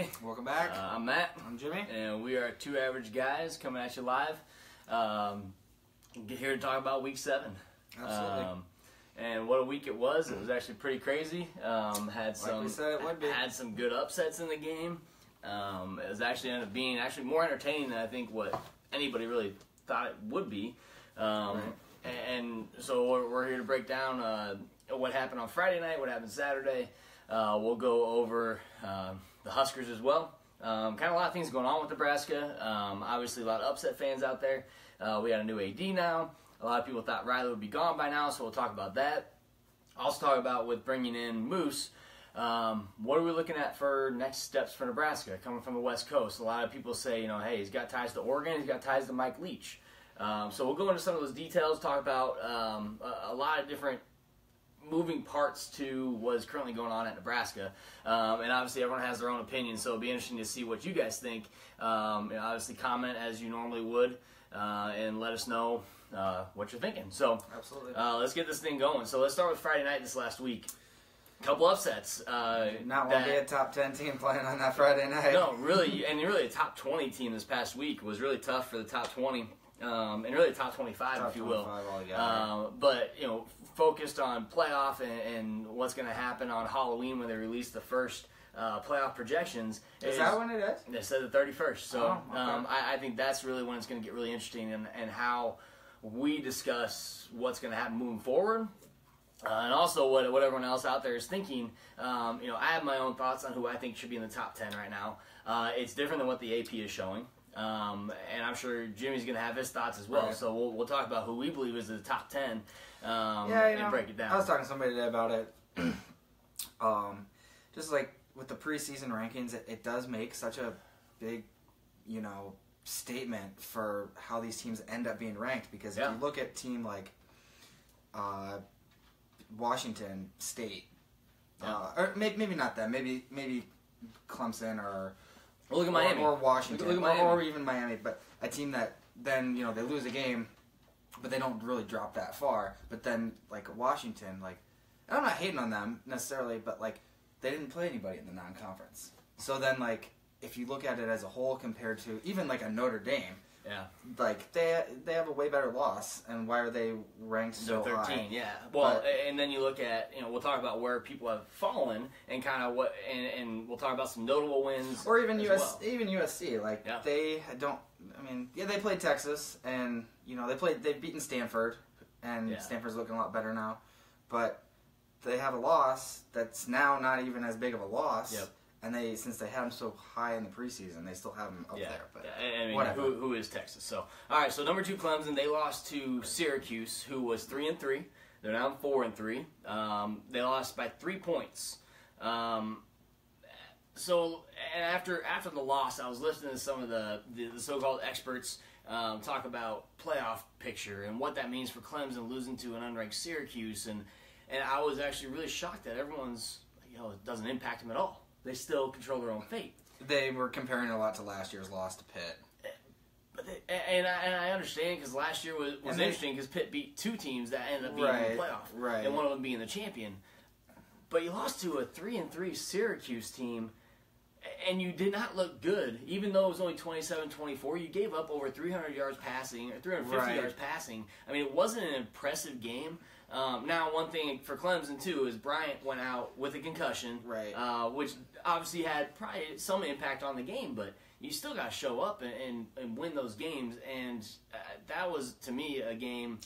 everybody. Welcome back. I'm Matt. I'm Jimmy. And we are two average guys coming at you live. Get here to talk about Week 7. Absolutely. And what a week it was. It was actually pretty crazy. Had some, like we said it would be. Had some good upsets in the game. It was actually ended up being more entertaining than I think what anybody really thought it would be. Right. And so we're here to break down what happened on Friday night, what happened Saturday. We'll go over the Huskers as well. Kind of a lot of things going on with Nebraska. Obviously, a lot of upset fans out there. We got a new AD now. A lot of people thought Riley would be gone by now, so we'll talk about that. Also talk about with bringing in Moose. What are we looking at for next steps for Nebraska coming from the West Coast? A lot of people say, hey, he's got ties to Oregon, he's got ties to Mike Leach. So we'll go into some of those details, talk about a lot of different moving parts to what is currently going on at Nebraska. And obviously everyone has their own opinion, so it'll be interesting to see what you guys think. Obviously comment as you normally would and let us know what you're thinking. So Absolutely. Let's get this thing going. So let's start with Friday night this last week. Couple upsets. Not want to be a top 10 team playing on that Friday night. No, really, and really a top 20 team this past week was really tough for the top 20. And really top 25, top if you will. 25 altogether. But, focused on playoff and what's going to happen on Halloween when they release the first playoff projections. Is that when it is? They said the 31st. So okay. I think that's really when it's going to get really interesting and how we discuss what's going to happen moving forward. And also what everyone else out there is thinking. I have my own thoughts on who I think should be in the top 10 right now. It's different than what the AP is showing. And I'm sure Jimmy's going to have his thoughts as well. Right. So we'll talk about who we believe is the top 10 and break it down. I was talking to somebody today about it. Just like with the preseason rankings, it does make such a big, statement for how these teams end up being ranked. Because if you look at a team like Washington State, or maybe not them, maybe Clemson or look at Miami or Washington look at Miami. or even Miami, but a team that then they lose a game, but they don't really drop that far. But then like Washington, and I'm not hating on them necessarily, but they didn't play anybody in the non-conference. So then if you look at it as a whole compared to even a Notre Dame. Yeah. They have a way better loss, and why are they ranked so 13, high? yeah. Well, and then you look at, we'll talk about where people have fallen and kind of what, and we'll talk about some notable wins. Or even even USC, they don't. They played Texas, and they've beaten Stanford, and Stanford's looking a lot better now, but they have a loss that's now not even as big of a loss. Yep. And since they had them so high in the preseason, they still have them up there. But whatever. Who is Texas? So, all right. So number 2 Clemson, they lost to Syracuse, who was 3-3. They're now 4-3. They lost by 3 points. So, and after the loss, I was listening to some of the so-called experts talk about playoff picture and what that means for Clemson losing to an unranked Syracuse, and I was actually really shocked that everyone's it doesn't impact them at all. They still control their own fate. They were comparing a lot to last year's loss to Pitt. And I understand because last year was interesting because Pitt beat 2 teams that ended up being in the playoff, and one of them being the champion. But you lost to a 3-3 Syracuse team, and you did not look good. Even though it was only 27-24, you gave up over 300 yards passing, or 350 yards passing. It wasn't an impressive game. Now, one thing for Clemson, too, is Bryant went out with a concussion, which obviously had probably some impact on the game, but you still got to show up and win those games, and that was, to me, a game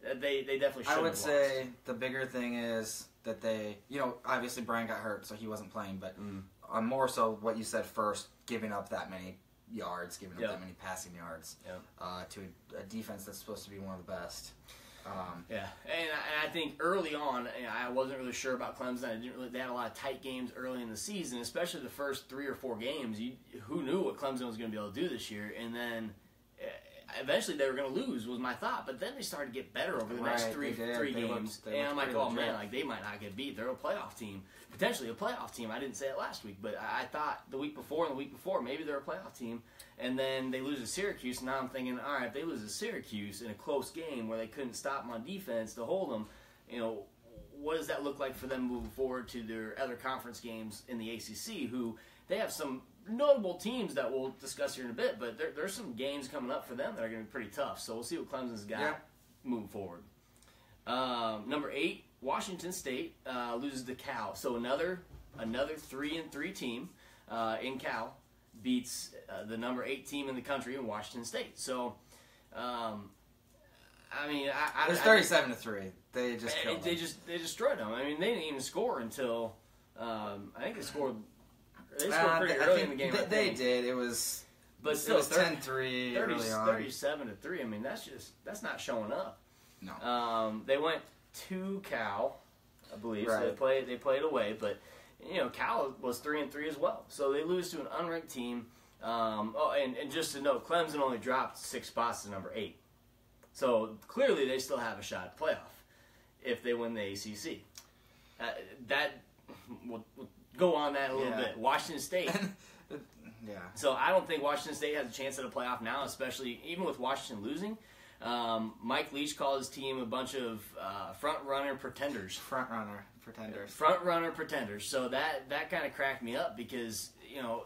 that they definitely should have lost. I would say the bigger thing is that they, obviously Bryant got hurt, so he wasn't playing, but more so what you said first, giving up that many yards, giving up that many passing yards to a defense that's supposed to be one of the best. And I think early on, I wasn't really sure about Clemson. They had a lot of tight games early in the season, especially the first 3 or 4 games. Who knew what Clemson was going to be able to do this year? And then eventually they were going to lose, was my thought. But then they started to get better over the next three games. And I'm like, oh man, they might not get beat. They're a playoff team, potentially a playoff team. I didn't say it last week, but I thought the week before and the week before maybe they're a playoff team. And then they lose to Syracuse, and now I'm thinking, all right, if they lose to Syracuse in a close game where they couldn't stop them on defense to hold them, what does that look like for them moving forward to their other conference games in the ACC, who they have some notable teams that we'll discuss here in a bit, but there's some games coming up for them that are going to be pretty tough. So we'll see what Clemson's got moving forward. Number 8, Washington State loses to Cal. So another 3-3 team in Cal beats the number 8 team in the country in Washington State. So, I mean, it was 37-3. They just killed them. They destroyed them. I mean, they didn't even score until I think they scored. They scored pretty early in the game. They did. It was. But still, it was 10-3 early on. 37-3. I mean, that's not showing up. No. They went to Cal, I believe. Right. So they played away, but Cal was 3-3 as well. So they lose to an unranked team. And just to note, Clemson only dropped 6 spots to number 8. So clearly they still have a shot at playoff if they win the ACC. We'll go on that a little bit. Washington State. Yeah. So I don't think Washington State has a chance at a playoff now, especially even with Washington losing. Mike Leach called his team a bunch of front-runner pretenders. Front-runner pretenders. So that kind of cracked me up because,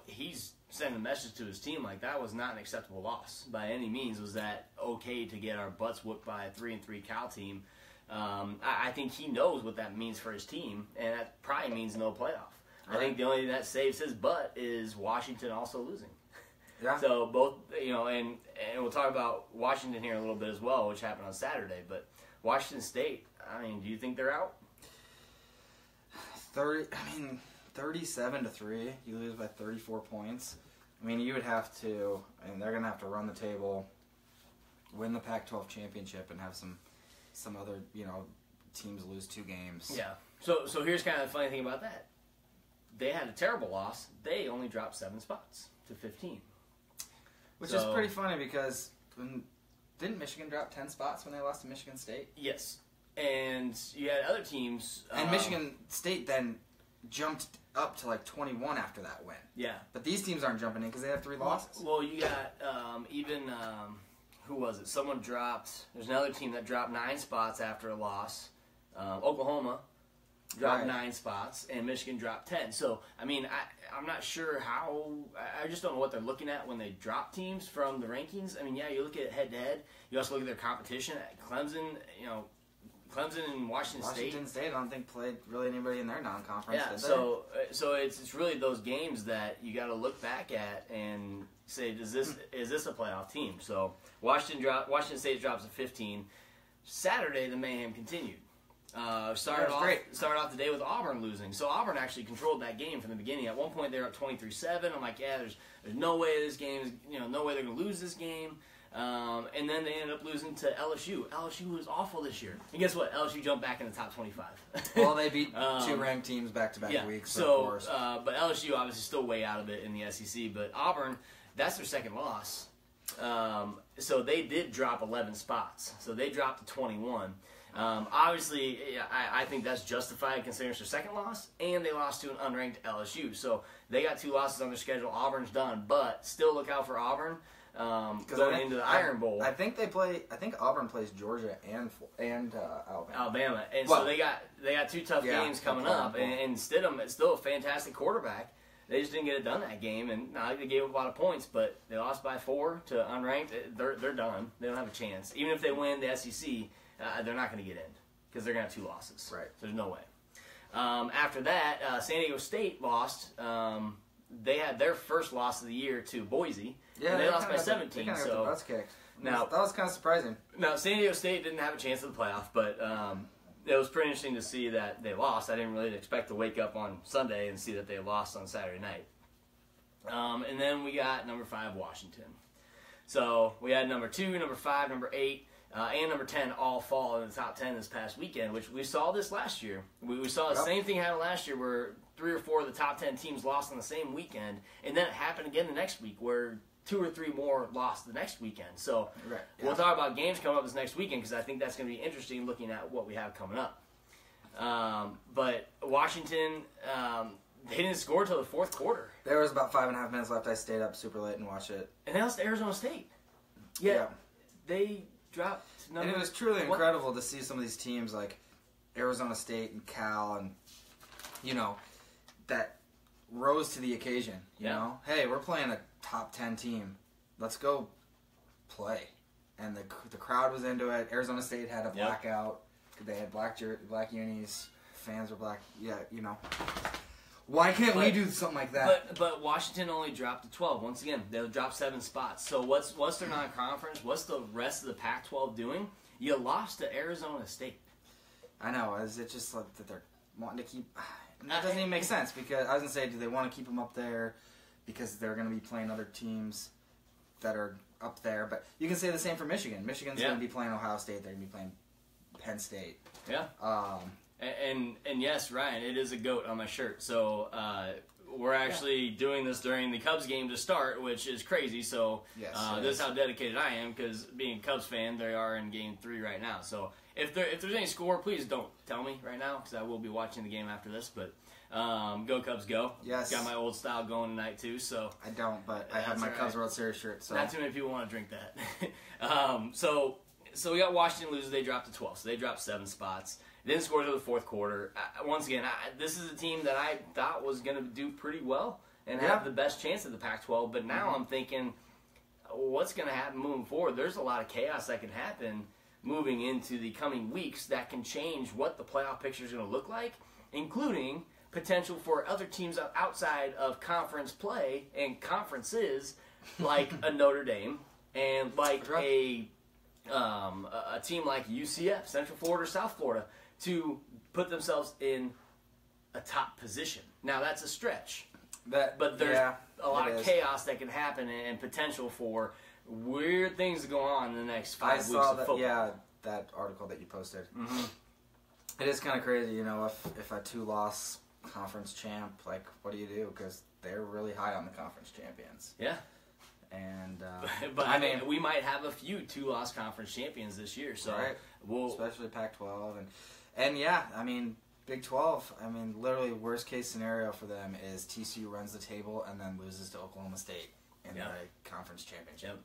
he's sending a message to his team like that was not an acceptable loss by any means. Was that okay to get our butts whooped by a 3-3 Cal team? I think he knows what that means for his team, and that probably means no playoff. Right. I think the only thing that saves his butt is Washington also losing. Yeah. So both, and we'll talk about Washington here a little bit as well, which happened on Saturday. But Washington State, I mean, do you think they're out? 37-3. You lose by 34 points. I mean, you would have to, and they're going to have to run the table, win the Pac-12 championship, and have some other, teams lose 2 games. Yeah. So here's kind of the funny thing about that. They had a terrible loss. They only dropped 7 spots to 15. Which is pretty funny because didn't Michigan drop 10 spots when they lost to Michigan State? Yes. And you had other teams. And Michigan State then jumped up to like 21 after that win. Yeah. But these teams aren't jumping in because they have 3 losses. Well, you got who was it? Someone dropped. There's another team that dropped 9 spots after a loss. Oklahoma dropped 9 spots, and Michigan dropped 10. So, I mean, I'm not sure how. I just don't know what they're looking at when they drop teams from the rankings. I mean, yeah, you look at it head-to-head. You also look at their competition. Clemson, Clemson and Washington State, I don't think played really anybody in their non-conference. Yeah, so it's really those games that you got to look back at and say, is this a playoff team? So Washington State drops to 15. Saturday, the mayhem continued. Started off the day with Auburn losing. So Auburn actually controlled that game from the beginning. At one point, they were up 23-7. I'm like, yeah, there's no way this game is, no way they're going to lose this game. And then they ended up losing to LSU. LSU was awful this year. And guess what? LSU jumped back in the top 25. Well, they beat 2 ranked teams back-to-back weeks, of course. But LSU obviously still way out of it in the SEC. But Auburn, that's their second loss. So they did drop 11 spots. So they dropped to 21. Obviously, I think that's justified considering it's their second loss, and they lost to an unranked LSU. So they got 2 losses on their schedule. Auburn's done, but still look out for Auburn going into the Iron Bowl. I think Auburn plays Georgia and Alabama, and so they got 2 tough games coming up. And Stidham is still a fantastic quarterback. They just didn't get it done that game, and they gave up a lot of points, but they lost by 4 to unranked. They're done. They don't have a chance. Even if they win the SEC. They're not going to get in because they're going to have 2 losses. Right. So there's no way. After that, San Diego State lost. They had their first loss of the year to Boise. Yeah, and they lost by 17. They kind of got the butts kicked. Now, that was kind of surprising. Now, San Diego State didn't have a chance at the playoff, but it was pretty interesting to see that they lost. I didn't really expect to wake up on Sunday and see that they lost on Saturday night. And then we got number 5, Washington. So we had number 2, number 5, number 8. And number 10 all fall in the top 10 this past weekend, which we saw this last year. We saw the same thing happen last year where 3 or 4 of the top 10 teams lost on the same weekend, and then it happened again the next week where 2 or 3 more lost the next weekend. So we'll talk about games coming up this next weekend because I think that's going to be interesting looking at what we have coming up. But Washington, they didn't score until the 4th quarter. There was about 5.5 minutes left. I stayed up super late and watched it. And they lost to Arizona State. Yeah. They dropped and it was truly incredible to see some of these teams like Arizona State and Cal and, that rose to the occasion. You Yeah. know, hey, we're playing a top 10 team. Let's go play. And the crowd was into it. Arizona State had a blackout. They had black unis. Fans were black. Yeah, you know. Why can't we do something like that? But Washington only dropped to 12. Once again, they'll drop 7 spots. So what's their non-conference? What's the rest of the Pac-12 doing? You lost to Arizona State. I know. Is it just like that they're wanting to keep... That doesn't even make sense, because I was going to say, do they want to keep them up there because they're going to be playing other teams that are up there? But you can say the same for Michigan. Michigan's going to be playing Ohio State. They're going to be playing Penn State. Yeah. And yes, Ryan, it is a goat on my shirt. So we're actually doing this during the Cubs game to start, which is crazy. So yes, this is how dedicated I am, because being a Cubs fan, they are in Game 3 right now. So if there's any score, please don't tell me right now, because I will be watching the game after this. But go Cubs, go! Yes. Got my old style going tonight too. So I don't, but I have my Cubs World Series shirt. So not too many people want to drink that. So we got Washington losers. They dropped to 12, so they dropped 7 spots. Didn't score until the fourth quarter. Once again, this is a team that I thought was going to do pretty well and have the best chance at the Pac-12. But now I'm thinking, what's going to happen moving forward? There's a lot of chaos that can happen moving into the coming weeks that can change what the playoff picture is going to look like, including potential for other teams outside of conference play and conferences, like a Notre Dame and like a team like UCF, Central Florida, or South Florida, to put themselves in a top position. Now, that's a stretch. But there's a lot of chaos that can happen and potential for weird things to go on in the next 5 weeks of football. Yeah, that article that you posted. Mm-hmm. It is kind of crazy, you know, if a 2-loss conference champ, like, what do you do? Because they're really high on the conference champions. Yeah. And but I mean, we might have a few 2-loss conference champions this year, so especially Pac-12 and yeah, I mean Big 12. I mean, literally worst case scenario for them is TCU runs the table and then loses to Oklahoma State in the conference championship.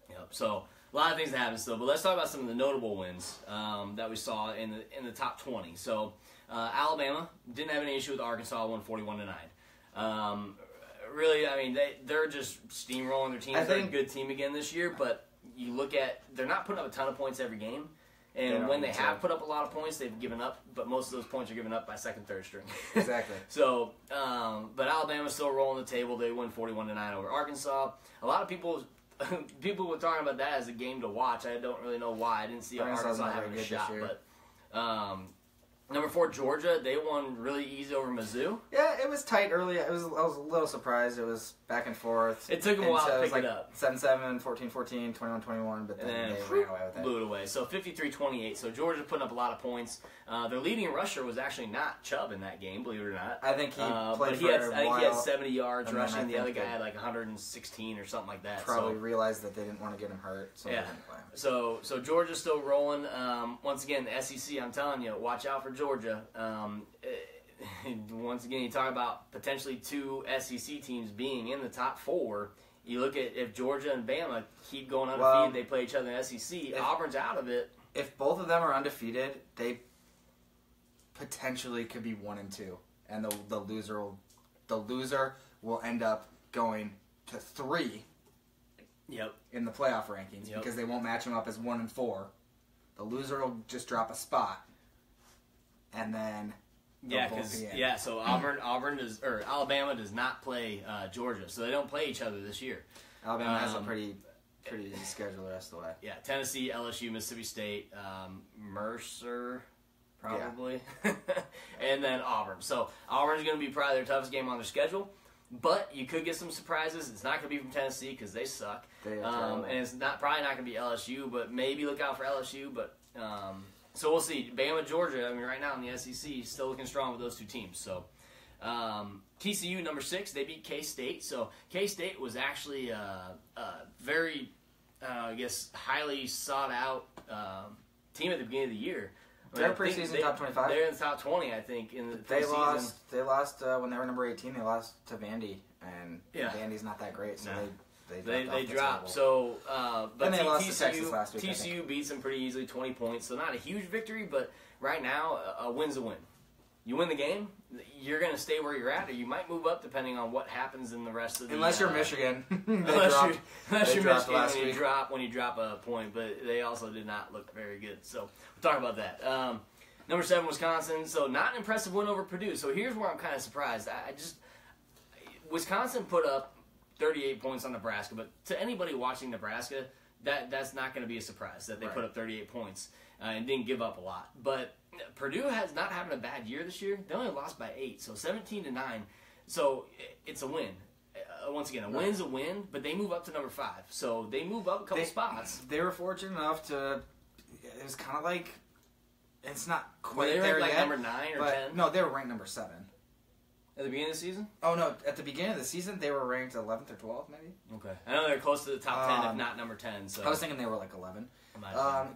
Yep. So a lot of things that happen still, but let's talk about some of the notable wins that we saw in the top 20. So Alabama didn't have any issue with Arkansas, won 41-9. Really, I mean, they're just steamrolling their team. They're a good team again this year, but you look at, they're not putting up a ton of points every game. And when they have put up a lot of points, they've given up, but most of those points are given up by second, third string. Exactly. So, but Alabama's still rolling the table. They win 41-9 over Arkansas. A lot of people were talking about that as a game to watch. I don't really know why. I didn't see Arkansas having a shot, but number 4, Georgia, they won really easy over Mizzou. Yeah, it was tight early. I was a little surprised. It was back and forth. It took them a while to pick it up. 7-7, 14-14, 21-21, but then they ran away with it. Blew it away. So 53-28. So Georgia putting up a lot of points. Their leading rusher was actually not Chubb in that game, believe it or not. I think he played for a while. I think he had 70 yards rushing. The other guy had like 116 or something like that. Probably realized that they didn't want to get him hurt, so they didn't play him. So Georgia's still rolling. Once again, the SEC, I'm telling you, watch out for Georgia. Once again, you talk about potentially 2 SEC teams being in the top 4. You look at if Georgia and Bama keep going undefeated, they play each other in the SEC. Auburn's out of it. If both of them are undefeated, they potentially could be 1-2, and the loser will end up going to 3. Yep. In the playoff rankings because they won't match them up as 1-4. The loser will just drop a spot, and then so Alabama does not play Georgia, so they don't play each other this year. Alabama has a pretty easy schedule the rest of the way. Yeah, Tennessee, LSU, Mississippi State, Mercer, probably, and then Auburn. So Auburn's going to be probably their toughest game on their schedule. But you could get some surprises. It's not going to be from Tennessee because they suck. And it's probably not going to be LSU, but maybe look out for LSU. But so we'll see. Bama, Georgia, I mean, right now in the SEC, still looking strong with those 2 teams. So TCU, number 6, they beat K-State. So K-State was actually a very, highly sought-out team at the beginning of the year. They're preseason top 25. They're in the top 20, I think, in the They lost when they were number 18. They lost to Vandy, and Vandy's not that great, so they dropped. So, but they lost to Texas last week. TCU beats them pretty easily, 20 points. So not a huge victory, but right now a win's a win. you win the game, you're going to stay where you're at, or you might move up depending on what happens in the rest of the. Unless you're Michigan, unless you're dropped Michigan last week. when you drop a point, but they also did not look very good. So we'll talk about that. Number 7, Wisconsin. So not an impressive win over Purdue. So here's where I'm kind of surprised. Wisconsin put up 38 points on Nebraska, but to anybody watching Nebraska, that's not going to be a surprise that they put up 38 points and didn't give up a lot. But Purdue has not having a bad year this year. They only lost by 8, so 17-9. So it's a win. Once again, a win's a win, but they move up to number 5. So they move up a couple spots. They were fortunate enough to. It was kind of like. It's not quite Were they there ranked yet. Number 9 or 10? No, they were ranked number 7. At the beginning of the season? Oh no! At the beginning of the season, they were ranked 11th or 12th, maybe. Okay, I know they're close to the top 10, if not number 10. So I was thinking they were like 11.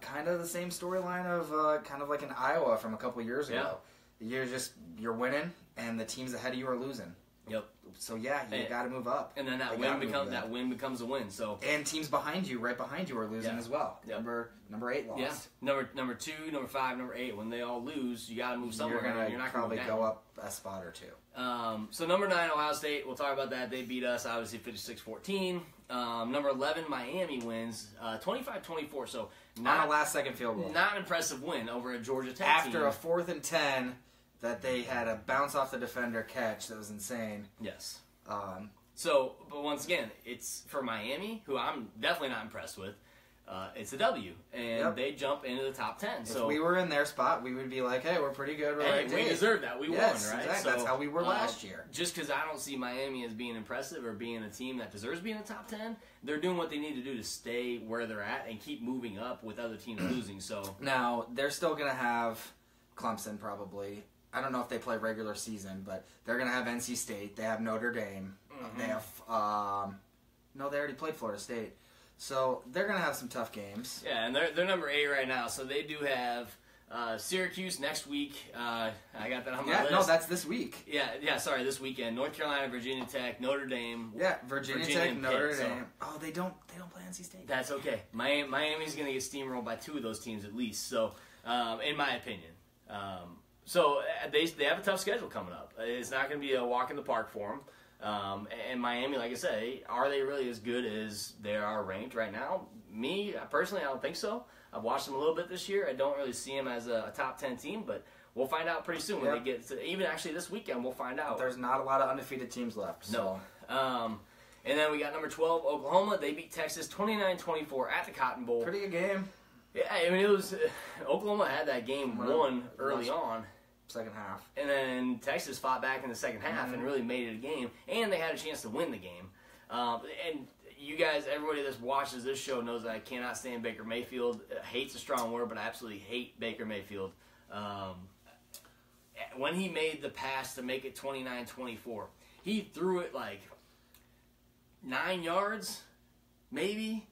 Kind of the same storyline of kind of like in Iowa from a couple years ago. You're winning, and the teams ahead of you are losing. Yep. So yeah, you got to move up. And then that win becomes a win. So and teams behind you, right behind you, are losing as well. Yep. Number 8 lost. Yeah. Number 2, number 5, number 8. When they all lose, you got to move somewhere. You're not probably go up a spot or 2. So number 9, Ohio State. We'll talk about that. They beat us obviously 56-14. Number 11, Miami wins 25-24. So not a last-second field goal. Not an impressive win over a Georgia Tech after team. a 4th and 10 that they had a bounce off the defender catch that was insane. Yes. But once again, it's for Miami, who I'm definitely not impressed with. It's a W, and they jump into the top 10. If we were in their spot, we would be like, hey, we're pretty good. We deserve that. We won, right? Exactly. So, that's how we were last year. Just because I don't see Miami as being impressive or being a team that deserves to be in the top 10, they're doing what they need to do to stay where they're at and keep moving up with other teams losing. So now, they're still going to have Clemson probably. I don't know if they play regular season, but they're going to have NC State. They have Notre Dame. Mm-hmm. They have no, they already played Florida State. So they're going to have some tough games. Yeah, and they're number 8 right now. So they do have Syracuse next week. I got that on my list. No, that's this week. Yeah. Sorry, this weekend. North Carolina, Virginia Tech, Notre Dame. Yeah, Virginia Tech, Notre Dame. So, they don't play NC State. That's okay. Miami's going to get steamrolled by 2 of those teams at least. So, in my opinion. So they have a tough schedule coming up. It's not going to be a walk in the park for them. And Miami, like I say, are they really as good as they are ranked right now? Me, personally, I don't think so. I've watched them a little bit this year. I don't really see them as a top 10 team, but we'll find out pretty soon when they get to, even actually this weekend, we'll find out. There's not a lot of undefeated teams left. So. No. And then we got number 12, Oklahoma. They beat Texas 29-24 at the Cotton Bowl. Pretty good game. Yeah, I mean, it was Oklahoma had that game won early on. Second half. And then Texas fought back in the second half and really made it a game. And they had a chance to win the game. And you guys, everybody that watches this show knows that I cannot stand Baker Mayfield. Hate's a strong word, but I absolutely hate Baker Mayfield. When he made the pass to make it 29-24, he threw it like 9 yards, maybe.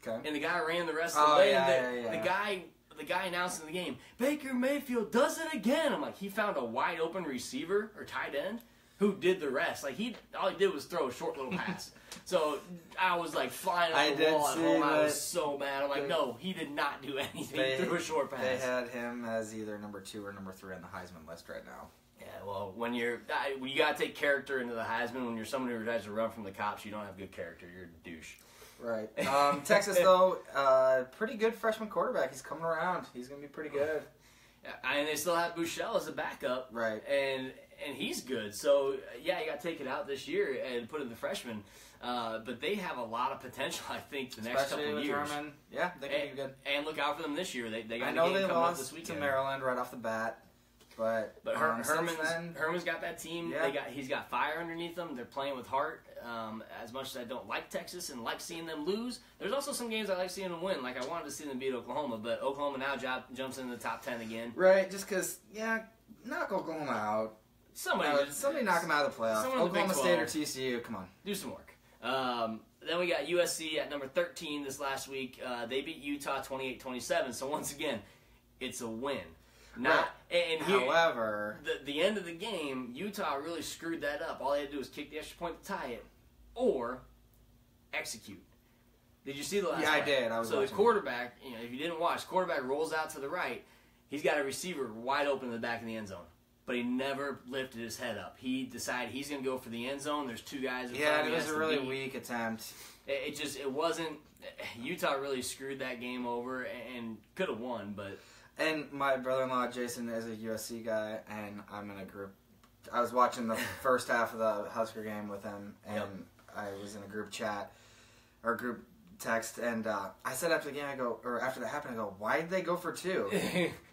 Okay. And the guy ran the rest of the way. Yeah. The guy announcing the game, Baker Mayfield does it again. I'm like, he found a wide open receiver or tight end who did the rest. Like all he did was throw a short little pass. So I was like flying off the wall at home. I was so mad. I'm like, no, he did not do anything. He threw a short pass. They had him as either number 2 or number 3 on the Heisman list right now. Yeah, well, when you gotta take character into the Heisman. When you're someone who tries to run from the cops, you don't have good character. You're a douche. Right. Texas, though, pretty good freshman quarterback. He's coming around. He's going to be pretty good. And they still have Bouchel as a backup. Right. And he's good. So, yeah, you got to take it out this year and put in the freshman. But they have a lot of potential, I think, the next couple of years. Herman. Yeah, they can be good. And look out for them this year. They got I a know game they coming up this lost weekend. to Maryland right off the bat. But Herman's got that team. Yeah. He's got fire underneath them. They're playing with heart. As much as I don't like Texas and like seeing them lose, there's also some games I like seeing them win. Like I wanted to see them beat Oklahoma, but Oklahoma now jumps into the top 10 again. Right, just because, knock Oklahoma out. Somebody knock them out of the playoffs. Oklahoma State or TCU, come on. Do some work. Then we got USC at number 13 this last week. They beat Utah 28-27. So once again, it's a win. However, the end of the game, Utah really screwed that up. All they had to do was kick the extra point to tie it, or execute. Did you see the last? Yeah, play? I did. I was so watching. The quarterback, if you didn't watch, quarterback rolls out to the right. He's got a receiver wide open in the back of the end zone. but he never lifted his head up. He decided he's going to go for the end zone. There's two guys in front Yeah, of him. it was a really weak attempt. It wasn't. Utah really screwed that game over and could have won, but. And my brother-in-law Jason is a USC guy, and I'm in a group. I was watching the first half of the Husker game with him, and I was in a group chat or group text, and I said after the game, after that happened, I go, why did they go for two?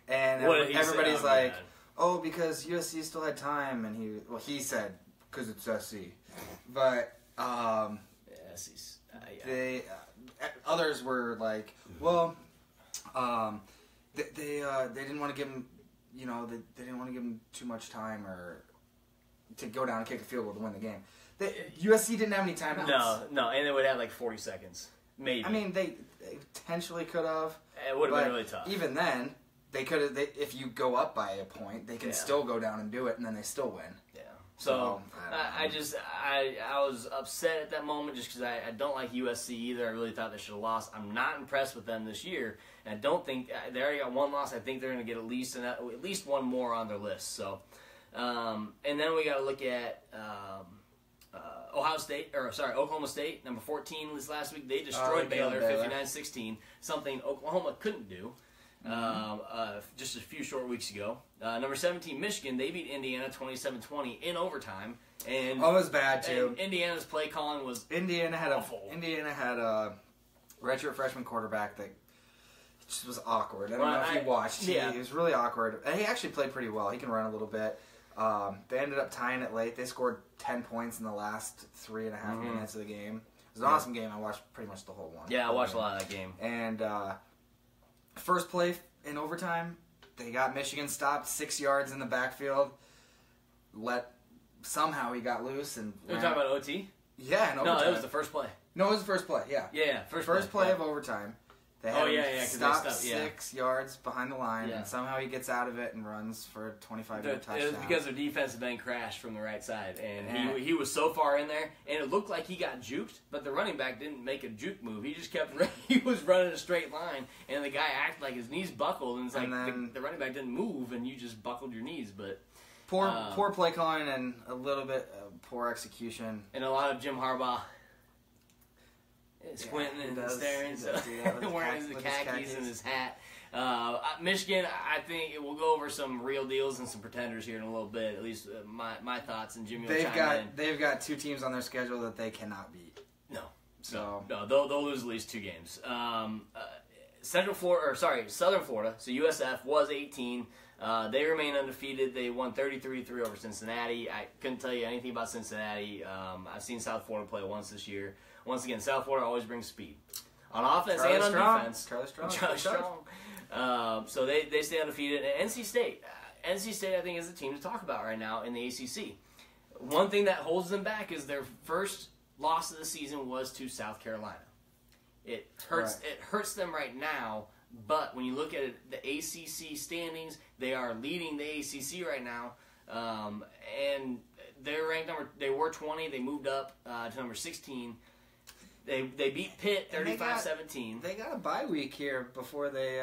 And everybody's like, oh, because USC still had time, and he said, because it's SC. But others were like, well, they didn't want to give him, they didn't want to give him too much time or to go down and kick a field goal to win the game. USC didn't have any timeouts. No, and they would have like 40 seconds, maybe. I mean, they potentially could have. It would have been really tough. Even then, they could have. If you go up by a point, they can still go down and do it, and then they still win. Yeah. So I was upset at that moment just because I don't like USC either. I really thought they should have lost. I'm not impressed with them this year, and I don't think they already got one loss. I think they're going to get at least one more on their list. So, and then we got to look at Oklahoma State, number 14 this last week. They destroyed Baylor 59-16, something Oklahoma couldn't do. Just a few short weeks ago. Number 17, Michigan, they beat Indiana 27-20 in overtime. And it was bad, too. Indiana's play calling was awful. Indiana had a redshirt freshman quarterback that just was awkward. I don't know if you watched. He was really awkward. And he actually played pretty well. He can run a little bit. They ended up tying it late. They scored 10 points in the last 3.5 minutes of the game. It was an awesome game. I watched pretty much the whole one. Yeah, I watched a lot of that game. And first play in overtime, they got Michigan stopped 6 yards in the backfield. Somehow he got loose and. You're talking about OT? Yeah, in overtime. No, it was the first play. No, it was the first play. Yeah. Yeah, first play of overtime. They had him stopped 6 yards behind the line, and somehow he gets out of it and runs for a 25-yard touchdown. It was because their defensive end crashed from the right side, and he was so far in there, and it looked like he got juked, but the running back didn't make a juke move. He just kept he was running a straight line, and the guy acted like his knees buckled, and it's like the running back didn't move, and you just buckled your knees. But poor play calling and a little bit of poor execution. And a lot of Jim Harbaugh. Squinting and staring, wearing his khakis and his hat. Michigan, I think it will go over some real deals and some pretenders here in a little bit. At least my thoughts, and Jimmy will chime in. They've got two teams on their schedule that they cannot beat. No, they'll lose at least 2 games. Southern Florida, so USF was 18. They remain undefeated. They won 33-3 over Cincinnati. I couldn't tell you anything about Cincinnati. I've seen South Florida play once this year. Once again, South Florida always brings speed. On offense and on defense. Charlie Strong. So they stay undefeated. And NC State, I think, is the team to talk about right now in the ACC. One thing that holds them back is their first loss of the season was to South Carolina. It hurts them right now, but when you look at the ACC standings, they are leading the ACC right now. And they're ranked they were 20, they moved up to number 16. They beat Pitt 35-17. They got a bye week here before they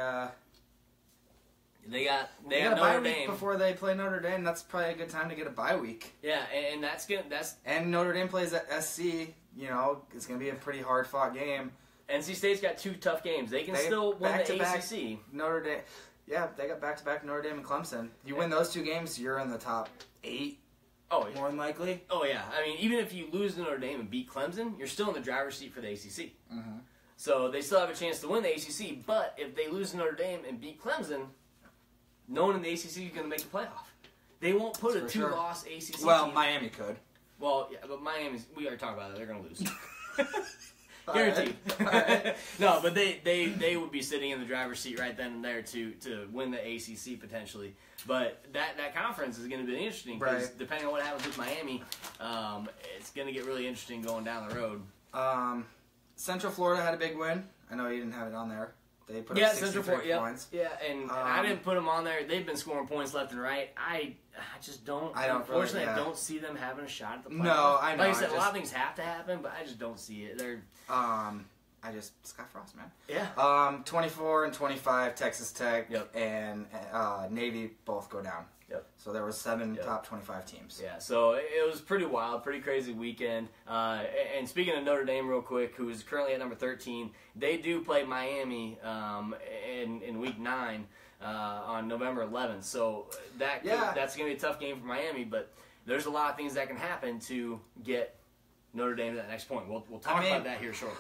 got Notre Dame before they play Notre Dame. That's probably a good time to get a bye week. Yeah, and that's good. And Notre Dame plays at SC. It's going to be a pretty hard fought game. NC State's got 2 tough games. They can still win the ACC. Notre Dame. Yeah, they got back-to-back Notre Dame and Clemson. You win those 2 games, you're in the top 8. Oh, yeah. More than likely. Oh, yeah. I mean, even if you lose to Notre Dame and beat Clemson, you're still in the driver's seat for the ACC. Mm-hmm. So they still have a chance to win the ACC, but if they lose to Notre Dame and beat Clemson, no one in the ACC is going to make the playoff. They won't put a 2-loss ACC team. Well, Miami could. Well, yeah, but we already talked about it. They're going to lose. Guaranteed. All right. No, but they would be sitting in the driver's seat right then and there to win the ACC potentially. But that conference is going to be interesting because depending on what happens with Miami, it's going to get really interesting going down the road. Central Florida had a big win. I know you didn't have it on there. They put up 63 points. Yeah, and I didn't put them on there. They've been scoring points left and right. I just don't. Unfortunately, I don't see them having a shot at the playoffs. No, I know. Like I said, a lot of things have to happen, but I just don't see it. They're Scott Frost, man. Yeah. 24 and 25, Texas Tech and Navy both go down. Yep. So there were 7 top 25 teams. Yeah, so it was pretty wild, pretty crazy weekend. And speaking of Notre Dame real quick, who is currently at number 13, they do play Miami in week 9 on November 11th. So that's going to be a tough game for Miami, but there's a lot of things that can happen to get Notre Dame to that next point. We'll talk about that here shortly.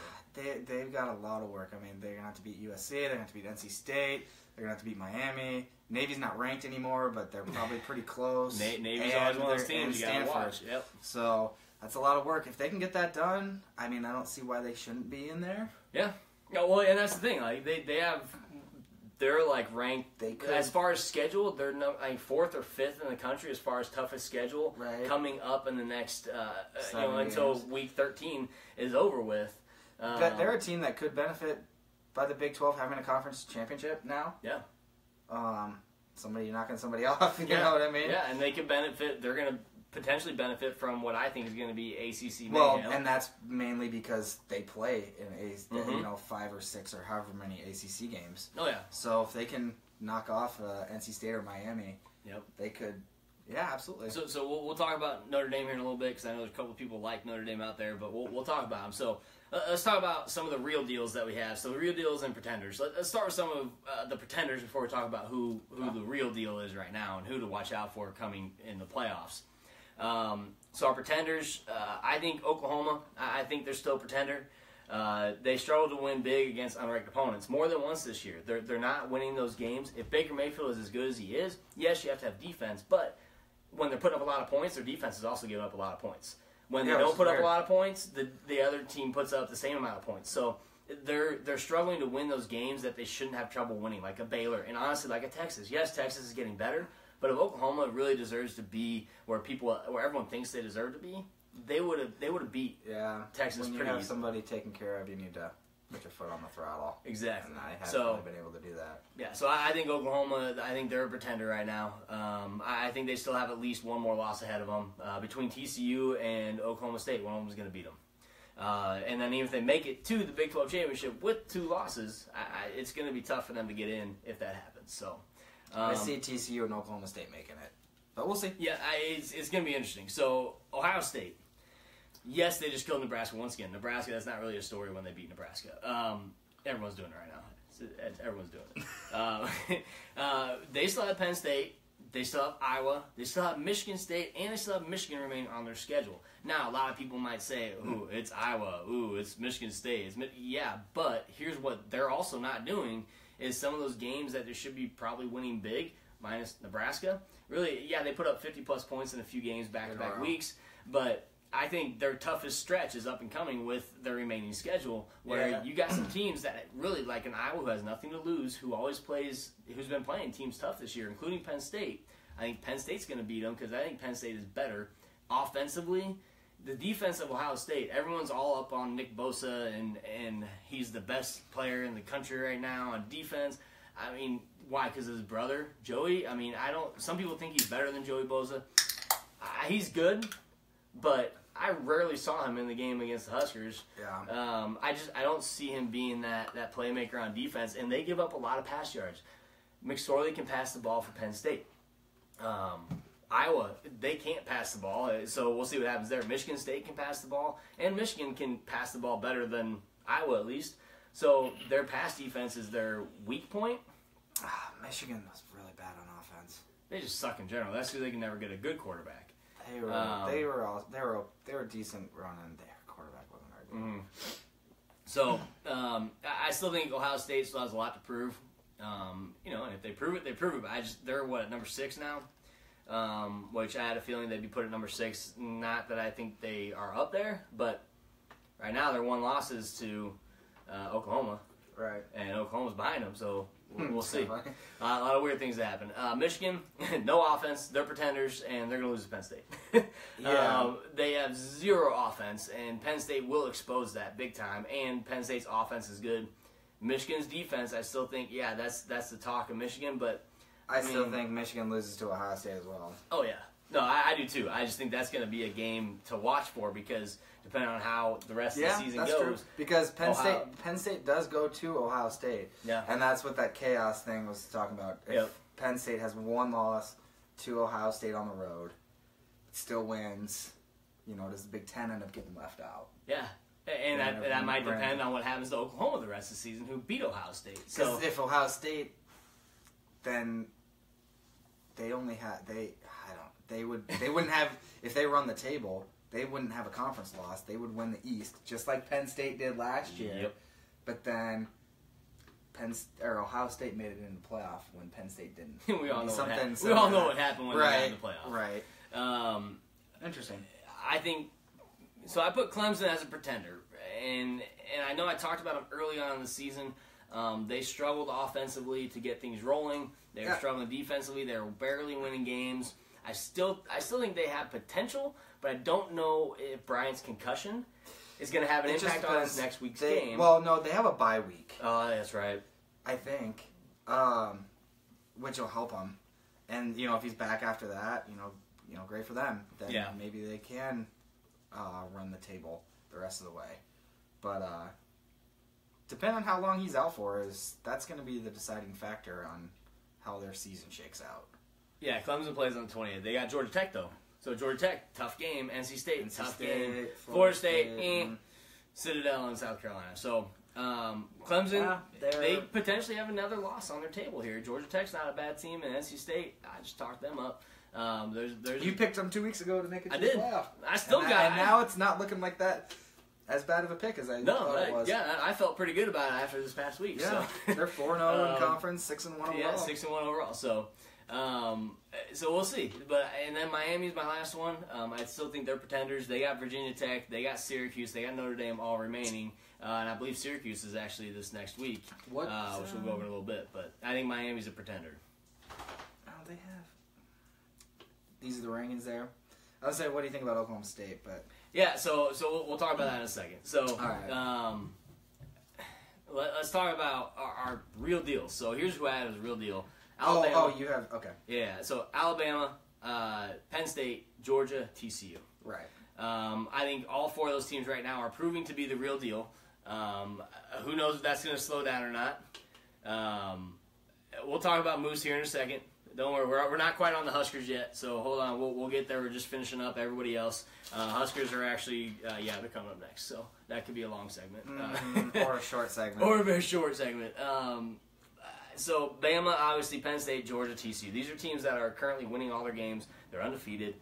They've got a lot of work. I mean, they're going to have to beat USC. They're going to have to beat NC State. They're going to have to beat Miami. Navy's not ranked anymore, but they're probably pretty close. Navy's always one of those teams you got to watch. Yep. So that's a lot of work. If they can get that done, I mean, I don't see why they shouldn't be in there. Yeah. Well, and that's the thing. Like they're like ranked. They could. As far as schedule, they're 4th or 5th in the country as far as toughest schedule coming up in the next until week 13 is over with. They're a team that could benefit by the Big 12 having a conference championship now. Yeah. Somebody knocking somebody off, you know what I mean? Yeah, and they could benefit. They're going to potentially benefit from what I think is going to be ACC Mayhem. Well, and that's mainly because they play in 5 or 6 or however many ACC games. Oh yeah. So if they can knock off NC State or Miami, they could. Yeah, absolutely. So we'll talk about Notre Dame here in a little bit because I know there's a couple of people like Notre Dame out there, but we'll talk about them. So let's talk about some of the real deals that we have. So the real deals and pretenders. Let's start with some of the pretenders before we talk about who the real deal is right now and who to watch out for coming in the playoffs. So our pretenders, I think Oklahoma. I think they're still a pretender. They struggled to win big against unranked opponents more than once this year. They're not winning those games. If Baker Mayfield is as good as he is, yes, you have to have defense, but when they're putting up a lot of points, their defense is also giving up a lot of points. When they don't put up a lot of points, the other team puts up the same amount of points. So they're struggling to win those games that they shouldn't have trouble winning, like a Baylor, and honestly, like a Texas. Yes, Texas is getting better, but if Oklahoma really deserves to be where everyone thinks they deserve to be, they would have beat Texas when you pretty have easily. Somebody taken care of, you need to put your foot on the throttle. Exactly. And I haven't really been able to do that. Yeah, so I think Oklahoma, I think they're a pretender right now. I think they still have at least one more loss ahead of them. Between TCU and Oklahoma State, one of them is going to beat them. And then even if they make it to the Big 12 championship with 2 losses, it's going to be tough for them to get in if that happens. So I see TCU and Oklahoma State making it. But we'll see. Yeah, it's going to be interesting. So Ohio State. Yes, they just killed Nebraska once again. Nebraska, that's not really a story when they beat Nebraska. Everyone's doing it right now. Everyone's doing it. They still have Penn State. They still have Iowa. They still have Michigan State. And they still have Michigan remaining on their schedule. Now, a lot of people might say, ooh, it's Iowa. Ooh, it's Michigan State. Yeah, but here's what they're also not doing is some of those games that they should be probably winning big, minus Nebraska. Really, yeah, they put up 50-plus points in a few games back-to-back weeks. But I think their toughest stretch is up and coming with their remaining schedule, where you got some teams that really, like an Iowa who has nothing to lose, who's been playing teams tough this year, including Penn State. I think Penn State's going to beat them because I think Penn State is better offensively. The defense of Ohio State, everyone's all up on Nick Bosa, and he's the best player in the country right now on defense. I mean, why? Because of his brother, Joey? I mean, some people think he's better than Joey Bosa. He's good, but I rarely saw him in the game against the Huskers. Yeah. I don't see him being that playmaker on defense, and they give up a lot of pass yards. McSorley can pass the ball for Penn State. Iowa, they can't pass the ball, so we'll see what happens there. Michigan State can pass the ball, and Michigan can pass the ball better than Iowa at least. So their pass defense is their weak point. Michigan was really bad on offense. They just suck in general. That's because they can never get a good quarterback. They were decent running. Their quarterback wasn't very good. Mm-hmm. So I still think Ohio State still has a lot to prove. And if they prove it, they prove it. But they're at number 6 now, which I had a feeling they'd be put at number 6. Not that I think they are up there, but right now they're 1 losses to Oklahoma. Right. And Oklahoma's behind them, so we'll see. A lot of weird things that happen. Michigan, no offense. They're pretenders, and they're going to lose to Penn State. They have 0 offense, and Penn State will expose that big time, and Penn State's offense is good. Michigan's defense, I still think, that's the talk of Michigan, but I still think Michigan loses to Ohio State as well. Oh, yeah. No, I do too. I just think that's going to be a game to watch for because depending on how the rest of the season goes. True. Because Penn State does go to Ohio State. Yeah. And that's what that chaos thing was talking about. If Penn State has 1 loss, to Ohio State on the road. Still wins. Does the Big Ten end up getting left out? Yeah. And that might depend on what happens to Oklahoma the rest of the season, who beat Ohio State. Because if Ohio State, then they only have they wouldn't have, if they run the table, they wouldn't have a conference loss. They would win the East, just like Penn State did last year. Yep. But then Ohio State made it into the playoff when Penn State didn't. We all know what happened. We all know what happened when they got in the playoff. Right. Interesting. I think so. I put Clemson as a pretender, and I know I talked about them early on in the season. They struggled offensively to get things rolling. They were struggling defensively. They were barely winning games. I still think they have potential, but I don't know if Bryant's concussion is going to have an impact on this next week's game. Well, no, they have a bye week. Oh, that's right. I think, which will help him. And if he's back after that, great for them. Then maybe they can run the table the rest of the way. But depending on how long he's out for, that's going to be the deciding factor on how their season shakes out. Yeah, Clemson plays on the 20th. They got Georgia Tech, though. So Georgia Tech, tough game. NC State, tough game. Florida State, Citadel, and South Carolina. So Clemson, they potentially have another loss on their table here. Georgia Tech's not a bad team, and NC State, I just talked them up. You picked them 2 weeks ago to make it to the playoff. I still got it. And now it's not looking like that as bad of a pick as I thought it was. Yeah, I felt pretty good about it after this past week. Yeah, so. They're 4-0 in conference, 6-1 overall. Yeah, 6-1 overall. So we'll see. And then Miami's my last one. I still think they're pretenders. They got Virginia Tech, they got Syracuse, they got Notre Dame all remaining. And I believe Syracuse is actually this next week, which we'll go over in a little bit. But I think Miami's a pretender. Oh, they have. These are the rankings there. I would say, what do you think about Oklahoma State? But yeah, so we'll talk about that in a second. So right. let's talk about our real deal. So here's who I had as a real deal. Alabama. You have, okay. Yeah, so Alabama, Penn State, Georgia, TCU. Right. I think all four of those teams right now are proving to be the real deal. Who knows if that's going to slow down or not. We'll talk about Moose here in a second. Don't worry, we're not quite on the Huskers yet, so hold on. We'll get there. We're just finishing up everybody else. Huskers are actually, they're coming up next, so that could be a long segment. Or a short segment. Or a very short segment. So Bama, obviously, Penn State, Georgia, TCU. These are teams that are currently winning all their games. They're undefeated.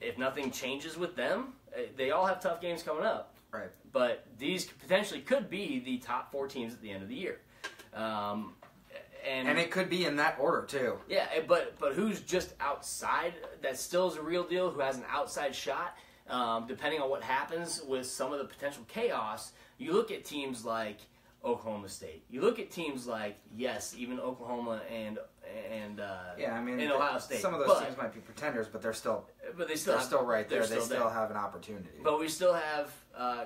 If nothing changes with them, they all have tough games coming up. Right. But these potentially could be the top four teams at the end of the year. And it could be in that order, too. Yeah, but who's just outside that still is a real deal, who has an outside shot, depending on what happens with some of the potential chaos. You look at teams like Oklahoma State. You look at teams like, even Oklahoma and Ohio State. Some of those teams might be pretenders, but they're still right there. They still have an opportunity. But we still have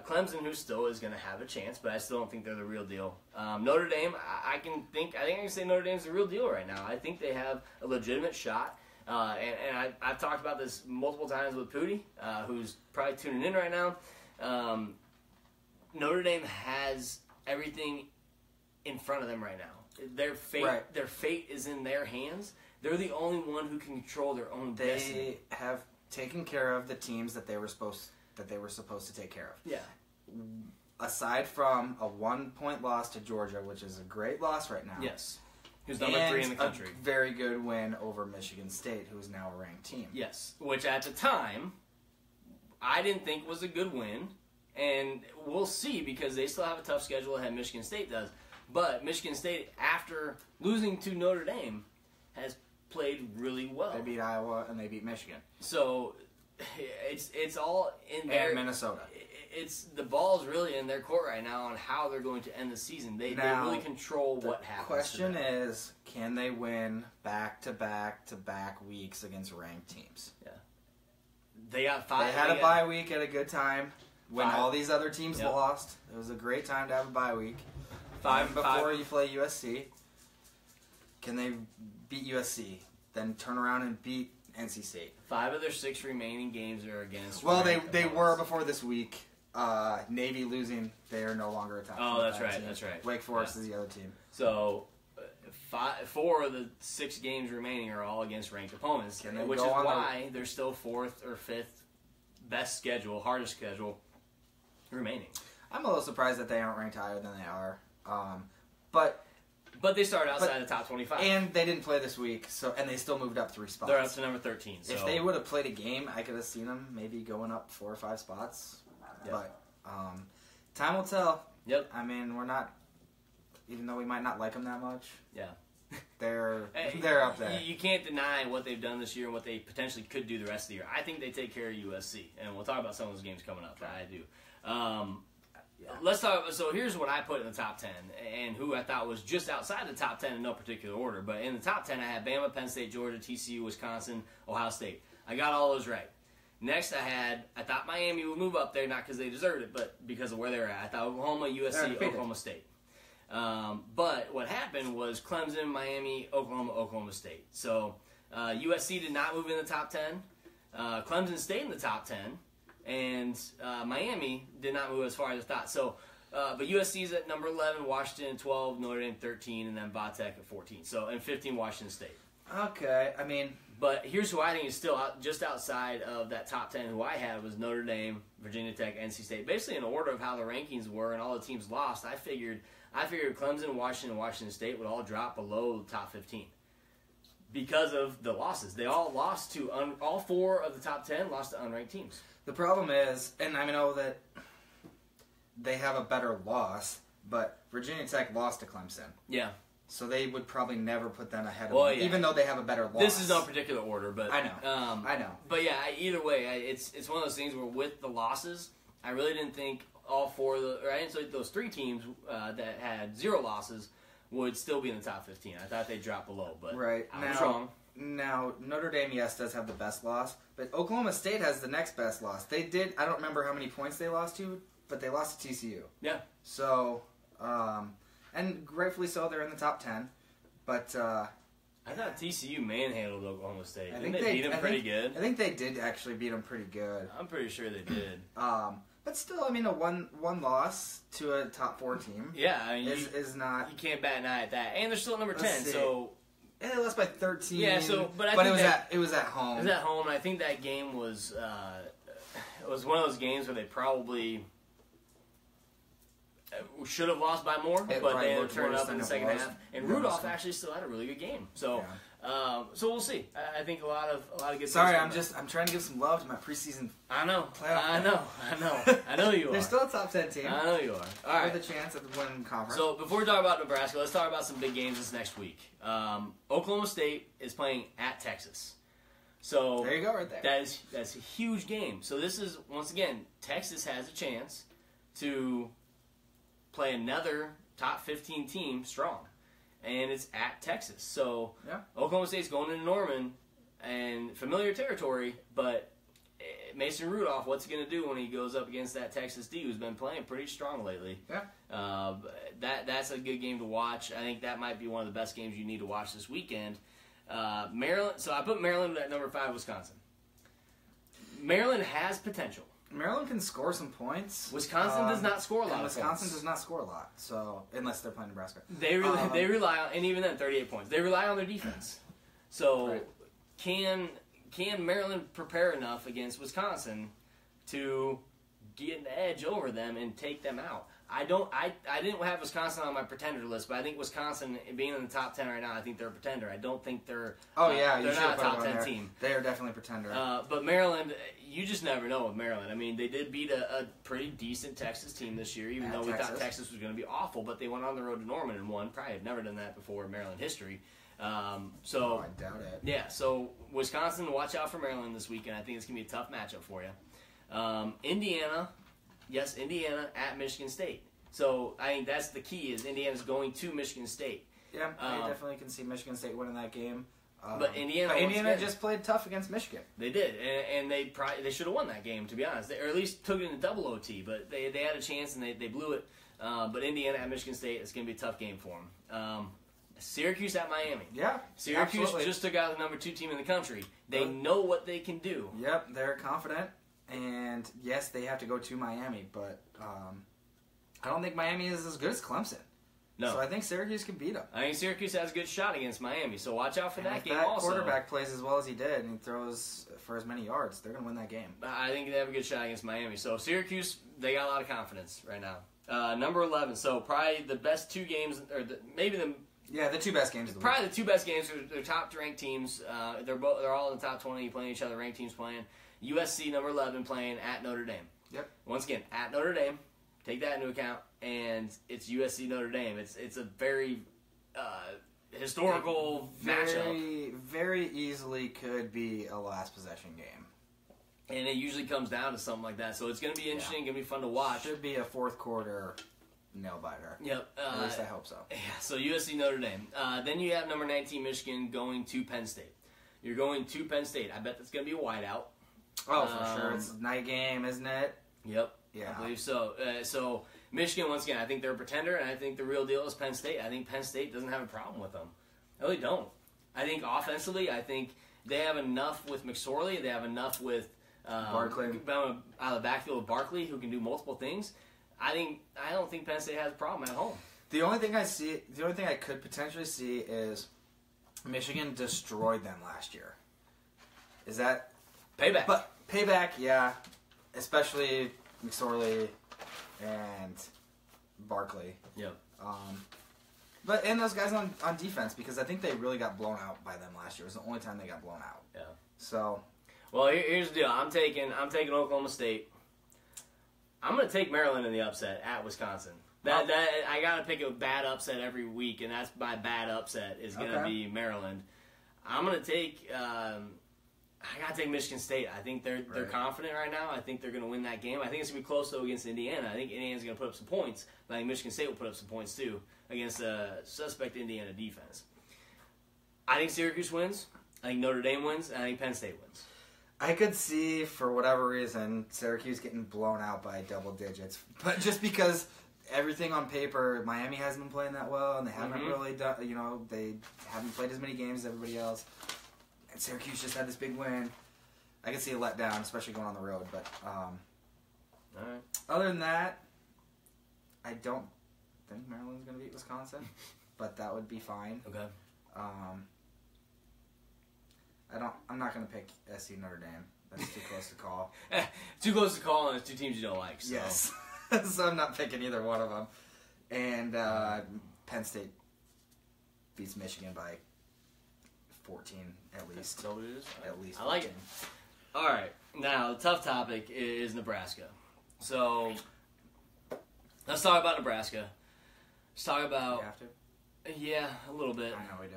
Clemson, who still is going to have a chance, but I still don't think they're the real deal. Notre Dame, I think I can say Notre Dame's the real deal right now. I think they have a legitimate shot. And I've talked about this multiple times with Pooty, who's probably tuning in right now. Notre Dame has everything in front of them right now. Their fate is in their hands. They're the only one who can control their own destiny. They have taken care of the teams that they were supposed to take care of. Yeah. Aside from a 1-point loss to Georgia, which is a great loss right now. Yes. Who's number 3 in the country. A very good win over Michigan State, who is now a ranked team. Yes. Which at the time, I didn't think was a good win. And we'll see, because they still have a tough schedule ahead. Michigan State does. But Michigan State, after losing to Notre Dame, has played really well. They beat Iowa and they beat Michigan. So it's all in there. And Minnesota. The ball's really in their court right now on how they're going to end the season. They really control what happens. The question is, can they win back-to-back weeks against ranked teams? Yeah. They got 5. They had a bye week at a good time. When all these other teams lost, it was a great time to have a bye week. Before you play USC. Can they beat USC? Then turn around and beat NC State. 5 of their 6 remaining games are against. Well, they were before this week. Navy losing, they are no longer a top. Oh, that's right. That's right. Wake Forest is the other team. So, 4 of the 6 games remaining are all against ranked opponents, which is why they're still 4th or 5th best schedule, hardest schedule remaining. I'm a little surprised that they aren't ranked higher than they are, but they started outside the top 25, and they didn't play this week, and they still moved up 3 spots. They're up to number 13. So. If they would have played a game, I could have seen them maybe going up 4 or 5 spots. Yep. But time will tell. Yep. I mean, we're not, even though we might not like them that much. Yeah. They're up there. You can't deny what they've done this year and what they potentially could do the rest of the year. I think they take care of USC, and we'll talk about some of those games coming up. I do. Let's talk. So here's what I put in the top 10, and who I thought was just outside the top 10 in no particular order. But in the top 10, I had Bama, Penn State, Georgia, TCU, Wisconsin, Ohio State. I got all those right. Next, I thought Miami would move up there, not because they deserved it, but because of where they're at. I thought Oklahoma, USC, Oklahoma State. But what happened was Clemson, Miami, Oklahoma State. So USC did not move in the top 10. Clemson stayed in the top 10. And Miami did not move as far as I thought. So, but USC's at number 11, Washington 12, Notre Dame 13, and then Vatech at 14. So, and 15, Washington State. Okay, I mean... But here's who I think is still just outside of that top 10 who I had was Notre Dame, Virginia Tech, NC State. Basically in order of how the rankings were and all the teams lost, I figured Clemson, Washington, and Washington State would all drop below the top 15 because of the losses. They all lost to, all 4 of the top 10 lost to unranked teams. The problem is, and I know that they have a better loss, but Virginia Tech lost to Clemson. Yeah. So they would probably never put them ahead of them, even though they have a better loss. This is no particular order, but I know. I know. But yeah, either way, it's one of those things where with the losses, I really didn't think all 4 of the, or I didn't think those 3 teams that had 0 losses would still be in the top 15. I thought they'd drop below, but I was wrong. Now, Notre Dame, yes, does have the best loss, but Oklahoma State has the next best loss. They did, I don't remember how many points they lost to, but they lost to TCU. Yeah. So, and rightfully so, they're in the top 10, but... I thought TCU manhandled Oklahoma State. Didn't they beat them pretty good? I think they did actually beat them pretty good. I'm pretty sure they did. But still, I mean, a one loss to a top 4 team I mean, is not... You can't bat an eye at that. And they're still at number 10, so... And they lost by 13. Yeah, so but it was at home. It was at home, and I think that game was it was one of those games where they probably should have lost by more, but they turned up in the second half. And Rudolph actually still had a really good game. So so we'll see. I think a lot of good. Sorry, I'm trying to give some love to my preseason. I know you are. They're still a top 10 team. I know you are. All right, with a chance at the winning conference. So before we talk about Nebraska, let's talk about some big games this next week. Oklahoma State is playing at Texas. So there you go, right there. That's a huge game. So this is once again Texas has a chance to play another top 15 team strong. And it's at Texas. So Oklahoma State's going into Norman and familiar territory, but Mason Rudolph, what's he going to do when he goes up against that Texas D who's been playing pretty strong lately? Yeah. That's a good game to watch. I think that might be one of the best games you need to watch this weekend. Maryland. So I put Maryland at number 5, Wisconsin. Maryland has potential. Maryland can score some points. Wisconsin does not score a lot of points. Wisconsin does not score a lot, so unless they're playing Nebraska. They rely on, and even then, 38 points. They rely on their defense. So can Maryland prepare enough against Wisconsin to get an edge over them and take them out? I didn't have Wisconsin on my pretender list, but I think Wisconsin being in the top 10 right now, I think they're a pretender. I don't think they're they're not a top 10 team. They are definitely a pretender. But Maryland, you just never know with Maryland. I mean, they did beat a pretty decent Texas team this year, even though we thought Texas was going to be awful, but they went on the road to Norman and won. Probably have never done that before in Maryland history. I doubt it. Yeah, so Wisconsin, watch out for Maryland this weekend. I think it's going to be a tough matchup for you. Indiana at Michigan State. So I think that's the key is Indiana's going to Michigan State. Yeah, I definitely can see Michigan State winning that game. But Indiana just played tough against Michigan. They did, and they should have won that game, to be honest. Or at least took it in double OT, but they had a chance and they blew it. But Indiana at Michigan State, it's going to be a tough game for them. Syracuse at Miami. Yeah, Syracuse just took out the number 2 team in the country. They know what they can do. Yep, they're confident, and yes, they have to go to Miami, but I don't think Miami is as good as Clemson. No. So I think Syracuse can beat them. I think Syracuse has a good shot against Miami, so watch out for And that if game that also. quarterback plays as well as he did and he throws for as many yards, they're going to win that game. I think they have a good shot against Miami. So Syracuse, they got a lot of confidence right now. Number 11, so probably the best two games, or the two best games of the week. Probably the two best games are their top-ranked teams. They're all in the top 20 playing each other, ranked teams playing. USC, number 11, playing at Notre Dame. Yep. Once again, at Notre Dame. Take that into account. And it's USC Notre Dame. It's a very historical matchup. Very easily could be a last possession game. And it usually comes down to something like that. So it's going to be interesting. Going to be fun to watch. Should be a fourth quarter nail-biter. Yep. At least I hope so. Yeah, so USC Notre Dame. Then you have number 19 Michigan going to Penn State. You're going to Penn State. I bet that's going to be a whiteout. Oh, for sure. It's a night game, isn't it? Yep. Yeah. I believe so. So Michigan, once again, I think they're a pretender, and I think the real deal is Penn State. I think Penn State doesn't have a problem with them. I really don't. I think offensively, I think they have enough with McSorley. They have enough with Barkley. Out of the backfield with Barkley, who can do multiple things. I don't think Penn State has a problem at home. The only thing I could potentially see is Michigan destroyed them last year. Is that Payback? But payback, yeah, especially McSorley and Barkley. Yep. And those guys on defense, because I think they really got blown out by them last year. It was the only time they got blown out. Yeah. So, well, here's the deal. I'm taking Oklahoma State. I'm going to take Maryland in the upset at Wisconsin. I got to pick a bad upset every week, and that's my bad upset is going to be Maryland. I'm going to take. I got to take Michigan State. I think they're confident right now. I think they're going to win that game. I think it's going to be close, though, against Indiana. I think Indiana's going to put up some points, but I think Michigan State will put up some points, too, against a suspect Indiana defense. I think Syracuse wins. I think Notre Dame wins. And I think Penn State wins. I could see, for whatever reason, Syracuse getting blown out by double digits. But just because everything on paper, Miami hasn't been playing that well, and they haven't really done, they haven't played as many games as everybody else. And Syracuse just had this big win. I can see a letdown, especially going on the road. But All right. Other than that, I don't think Maryland's going to beat Wisconsin, but that would be fine. Okay. I'm not going to pick SC Notre Dame. That's too close to call. Too close to call, and it's two teams you don't like. So. Yes. So I'm not picking either one of them. And Penn State beats Michigan by 14 at least. So it is? At least 14. I like it. All right. Now, the tough topic is Nebraska. So, let's talk about Nebraska. Let's talk about... You have to? Yeah, a little bit. I know we do.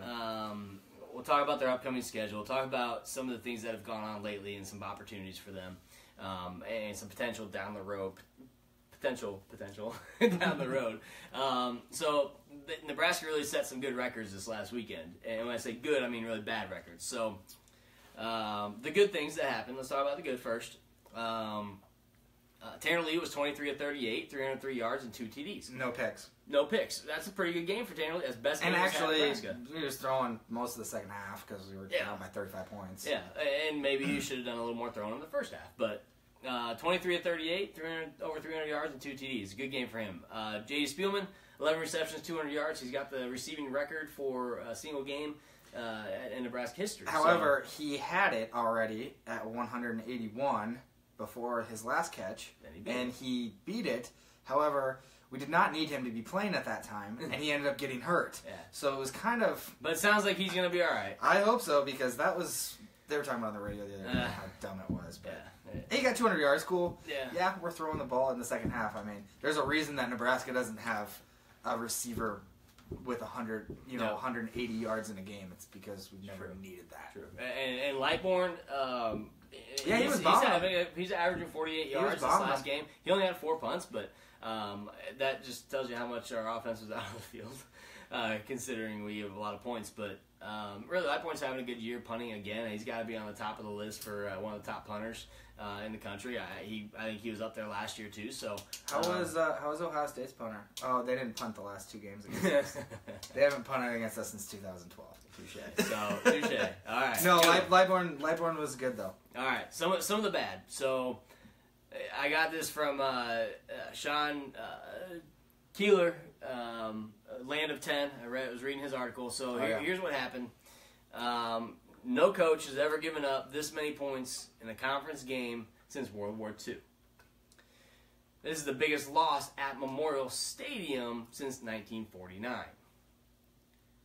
We'll talk about their upcoming schedule. We'll talk about some of the things that have gone on lately and some opportunities for them. And some potential down the road. Potential down the road. So Nebraska really set some good records this last weekend. And when I say good, I mean really bad records. So the good things that happened, let's talk about the good first. Tanner Lee was 23 of 38, 303 yards and 2 TDs. No picks. No picks. That's a pretty good game for Tanner Lee. That's best game And he's had at actually, Nebraska. we were just throwing most of the second half because we were down by 35 points. Yeah, and maybe you should have done a little more throwing in the first half. But 23 of 38, over 300 yards and 2 TDs. Good game for him. J.D. Spielman, 11 receptions, 200 yards. He's got the receiving record for a single game in Nebraska history. However, he had it already at 181 before his last catch, and he beat it. However, we did not need him to be playing at that time, and he ended up getting hurt. Yeah. So it was kind of... But it sounds like he's going to be all right. I hope so, because that was... They were talking about on the radio the other day how dumb it was. But he got 200 yards, cool. Yeah, we're throwing the ball in the second half. I mean, there's a reason that Nebraska doesn't have a receiver with 180 yards in a game. It's because we've never needed that. True. And Lightbourne... he was bombing. He's averaging 48 yards this last game. He only had 4 punts, but that just tells you how much our offense was out of the field, considering we have a lot of points. But really, Lightbourne's having a good year punting again. He's got to be on the top of the list for one of the top punters in the country. I think he was up there last year too. So how was Ohio State's punter? Oh, they didn't punt the last 2 games against us. They haven't punted against us since 2012. Touche. So touche. All right. No, Lightbourne was good though. All right. Some of the bad. So I got this from Sean Keeler, Land of 10. I was reading his article. So Oh, yeah. here's what happened. No coach has ever given up this many points in a conference game since World War II. This is the biggest loss at Memorial Stadium since 1949.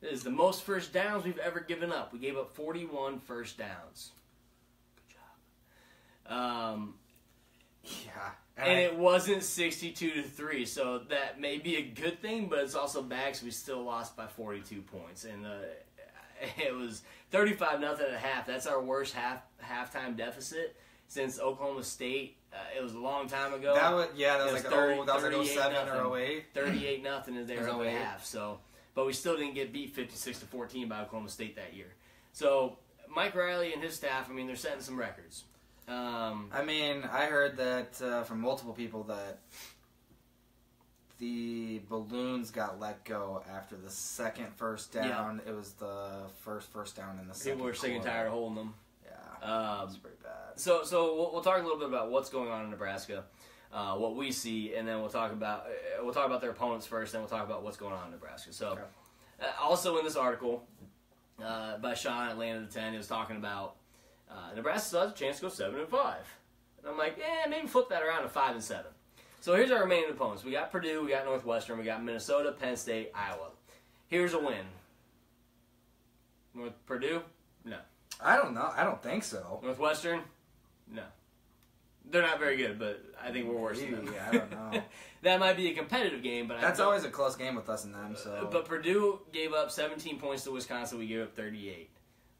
This is the most first downs we've ever given up. We gave up 41 first downs. Good job. Yeah. And it wasn't 62-3, so that may be a good thing, but it's also bad because we still lost by 42 points. And it was 35-0 at half. That's our worst halftime deficit since Oklahoma State. It was a long time ago. That was like 07 or 08. 38-0 is there It was at 08. half. So, but we still didn't get beat 56-14 by Oklahoma State that year. So Mike Riley and his staff, I mean, they're setting some records. I mean, I heard that from multiple people that the balloons got let go after the second first down. Yeah. It was the first down in the second People were sick and tired of holding them. Yeah, it's pretty bad. So we'll talk a little bit about what's going on in Nebraska, what we see, and then we'll talk about their opponents first, then we'll talk about what's going on in Nebraska. So, also in this article by Sean at Land of the 10, he was talking about Nebraska still has a chance to go 7-5, and I'm like, maybe flip that around to 5-7. So here's our remaining opponents. We got Purdue, we got Northwestern, we got Minnesota, Penn State, Iowa. Here's a win. Purdue? No. I don't know. I don't think so. Northwestern? No. They're not very good, but I think we're worse than them. I don't know. That might be a competitive game, but that's always a close game with us and them. So, but Purdue gave up 17 points to Wisconsin. We gave up 38.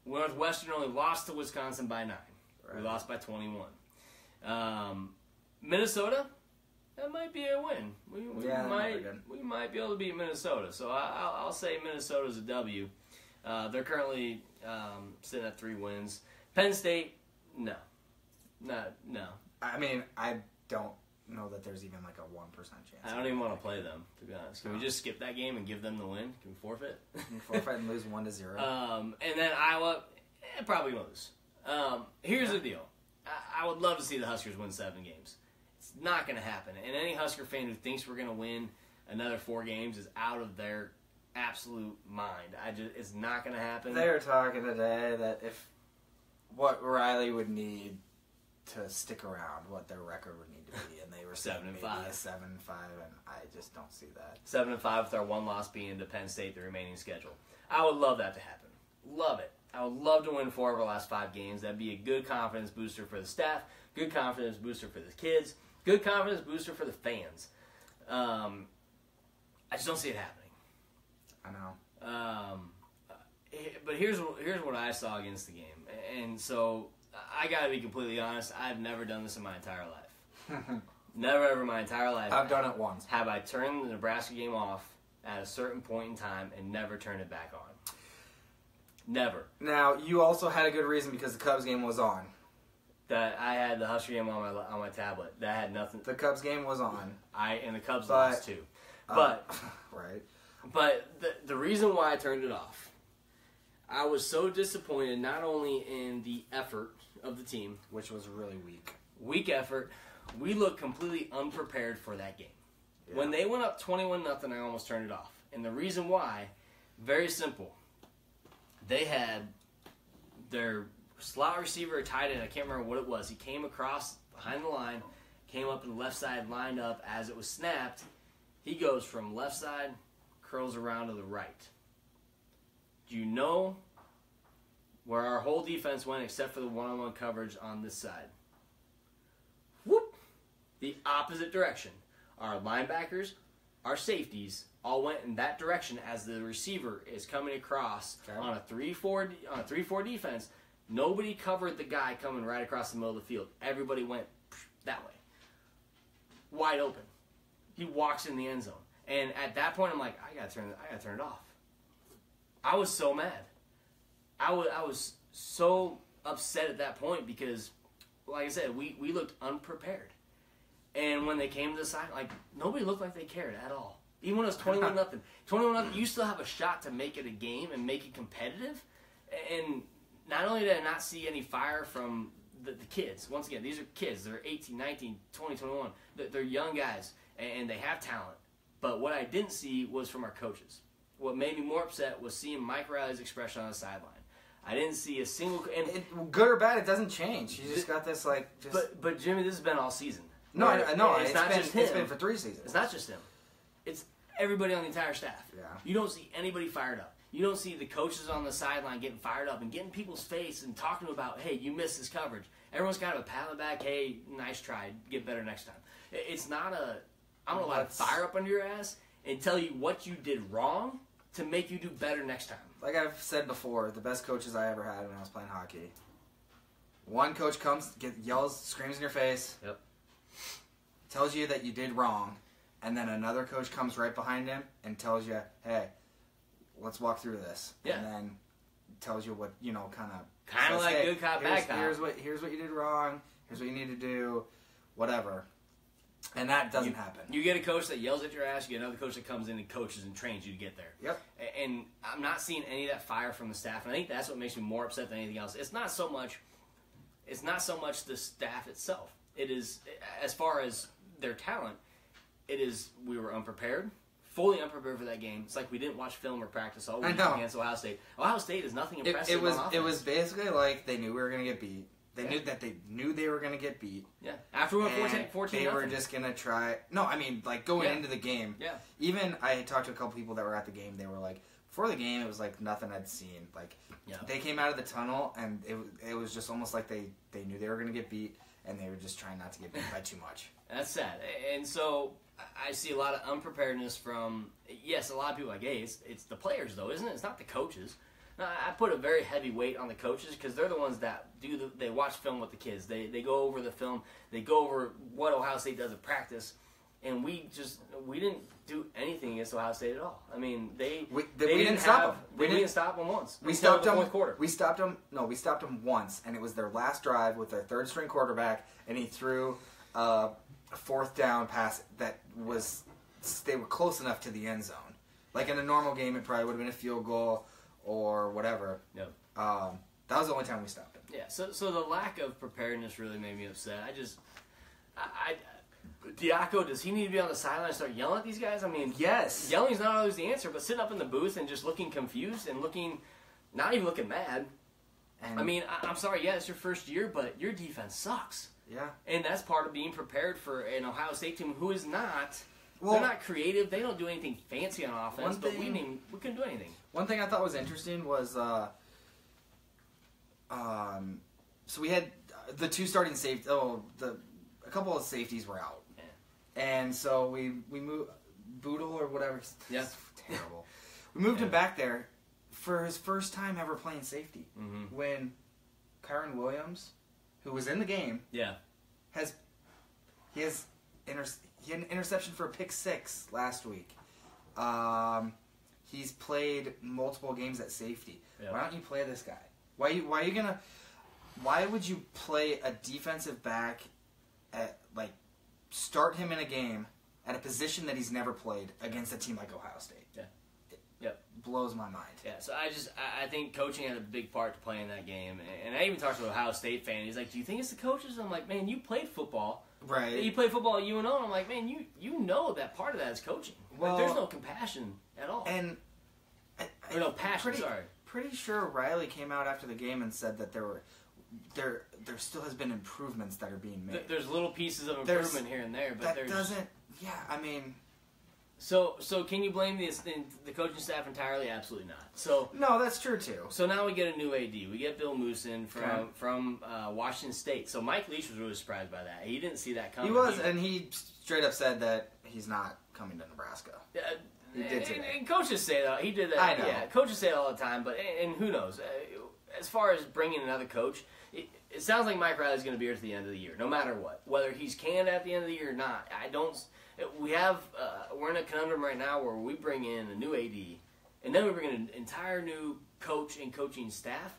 Northwestern only lost to Wisconsin by 9. Right. We lost by 21. Minnesota, that might be a win. We might be able to beat Minnesota. So I'll say Minnesota's a W. They're currently sitting at 3 wins. Penn State, no. I mean, I don't know that there's even like a 1% chance. I don't even want to play them, to be honest. Can we just skip that game and give them the win? Can we forfeit? Forfeit and lose 1-0. And then Iowa, probably lose. Here's the deal. I would love to see the Huskers win 7 games. It's not going to happen. And any Husker fan who thinks we're going to win another 4 games is out of their absolute mind. It's not going to happen. They were talking today that if what Riley would need to stick around, what their record would need to be, and they were 7-5, 7-5, and I just don't see that. 7-5 with our one loss being to Penn State, the remaining schedule. I would love that to happen. Love it. I would love to win 4 of our last 5 games. That'd be a good confidence booster for the staff, good confidence booster for the kids, good confidence booster for the fans. I just don't see it happening. I know. But here's what I saw against the game, and so I gotta be completely honest. I've never done this in my entire life. Never ever in my entire life. I've done it once. Have I turned the Nebraska game off at a certain point in time and never turned it back on? Never. Now you also had a good reason because the Cubs game was on. That I had the Husker game on my tablet. That had nothing. The Cubs game was on. And the Cubs lost too. But right. But the reason why I turned it off, I was so disappointed not only in the effort of the team, which was really weak. Weak effort. We looked completely unprepared for that game. Yeah. When they went up 21-0, I almost turned it off. And the reason why, very simple. They had their slot receiver, tight end, I can't remember what it was. He came across behind the line, came up to the left side, lined up. As it was snapped, he goes from left side, curls around to the right. Do you know where our whole defense went except for the one-on-one coverage on this side? Whoop! The opposite direction. Our linebackers, our safeties, all went in that direction as the receiver is coming across on a 3-4 defense. Nobody covered the guy coming right across the middle of the field. Everybody went that way. Wide open. He walks in the end zone. And at that point, I'm like, I gotta turn it off. I was so mad. I was so upset at that point because, like I said, we looked unprepared. And when they came to the side, like, nobody looked like they cared at all. Even when it was 21-0. 21-0, you still have a shot to make it a game and make it competitive. And not only did I not see any fire from the kids. Once again, these are kids. They're 18, 19, 20, 21. They're young guys, and they have talent. But what I didn't see was from our coaches. What made me more upset was seeing Mike Riley's expression on the sideline. I didn't see a single... good or bad, it doesn't change. You just got this, like... Just... But Jimmy, this has been all season. No, I know. It's not just him. It's been for 3 seasons. It's not just him. It's everybody on the entire staff. Yeah. You don't see anybody fired up. You don't see the coaches on the sideline getting fired up and getting people's face and talking about, hey, you missed this coverage. Everyone's kind of a pat on the back, hey, nice try, get better next time. It's not a, I'm going to let fire up under your ass and tell you what you did wrong to make you do better next time. Like I've said before, the best coaches I ever had when I was playing hockey. One coach comes, yells, screams in your face, Yep. tells you that you did wrong, and then another coach comes right behind him and tells you, hey, let's walk through this. Yeah. And then tells you what, Kind of like good cop, bad cop. Here's what you did wrong. Here's what you need to do. Whatever. And that doesn't happen. You get a coach that yells at your ass. You get another coach that comes in and coaches and trains you to get there. Yep. And I'm not seeing any of that fire from the staff. And I think that's what makes me more upset than anything else. It's not so much the staff itself. It is, as far as their talent, it is we were unprepared. Fully unprepared for that game. It's like we didn't watch film or practice all week against Ohio State. Ohio State is nothing impressive on offense. It was basically like they knew we were going to get beat. They knew they were going to get beat. Yeah. After we went 14 they were just going to try. No, I mean, like going into the game. Yeah. Even I talked to a couple people that were at the game. They were like, before the game, it was like nothing I'd seen. Like they came out of the tunnel and it was just almost like they knew they were going to get beat and they were just trying not to get beat by too much. That's sad. And so I see a lot of unpreparedness from, yes, a lot of people are like, hey, it's the players, though, isn't it? It's not the coaches. Now, I put a very heavy weight on the coaches because they're the ones that they watch film with the kids. They go over the film. They go over what Ohio State does at practice. And we didn't do anything against Ohio State at all. I mean, we didn't stop them. We didn't stop them once. We stopped them. Fourth quarter. We stopped them. No, we stopped them once, and it was their last drive with their third string quarterback, and he threw a 4th down pass that was they were close enough to the end zone. Like in a normal game, it probably would have been a field goal or whatever. Yep. That was the only time we stopped him. Yeah. So the lack of preparedness really made me upset. Diaco, does he need to be on the sideline and start yelling at these guys? I mean, yes. Yelling's not always the answer, but sitting up in the booth and just looking confused and not even looking mad. And I mean, I'm sorry, yeah, it's your first year, but your defense sucks. Yeah. And that's part of being prepared for an Ohio State team who is not. They're not creative. They don't do anything fancy on offense, but we couldn't do anything. One thing I thought was interesting was, so we had the 2 starting safeties. A couple of safeties were out. And so we moved Boodle or whatever. Yeah. Terrible. We moved him back there for his first time ever playing safety. Mm-hmm. When Kyron Williams, who was in the game, he had an interception for a pick 6 last week. He's played multiple games at safety. Yeah. Why don't you play this guy? Why would you play a defensive back at start him in a game at a position that he's never played against a team like Ohio State? Yeah. Yep. Blows my mind. Yeah, so I think coaching had a big part to play in that game. And I even talked to an Ohio State fan. He's like, do you think it's the coaches? I'm like, man, you played football. Right. You played football at UNO. I'm like, man, you know that part of that is coaching. Well, there's no compassion at all. And no passion, Pretty sure Riley came out after the game and said that there still has been improvements that are being made. There's little pieces of improvement here and there, but So can you blame the coaching staff entirely? Absolutely not. So no, that's true too. So now we get a new AD. We get Bill Moosin from Washington State. So Mike Leach was really surprised by that. He didn't see that coming. He was, and he straight up said that he's not coming to Nebraska. He did say that. And coaches say that. He did that. I know. Yeah, coaches say it all the time. But and who knows? As far as bringing another coach, it sounds like Mike Riley's going to be here to the end of the year, no matter what. Whether he's canned at the end of the year or not, we're in a conundrum right now where we bring in a new AD, and then we bring in an entire new coach and coaching staff.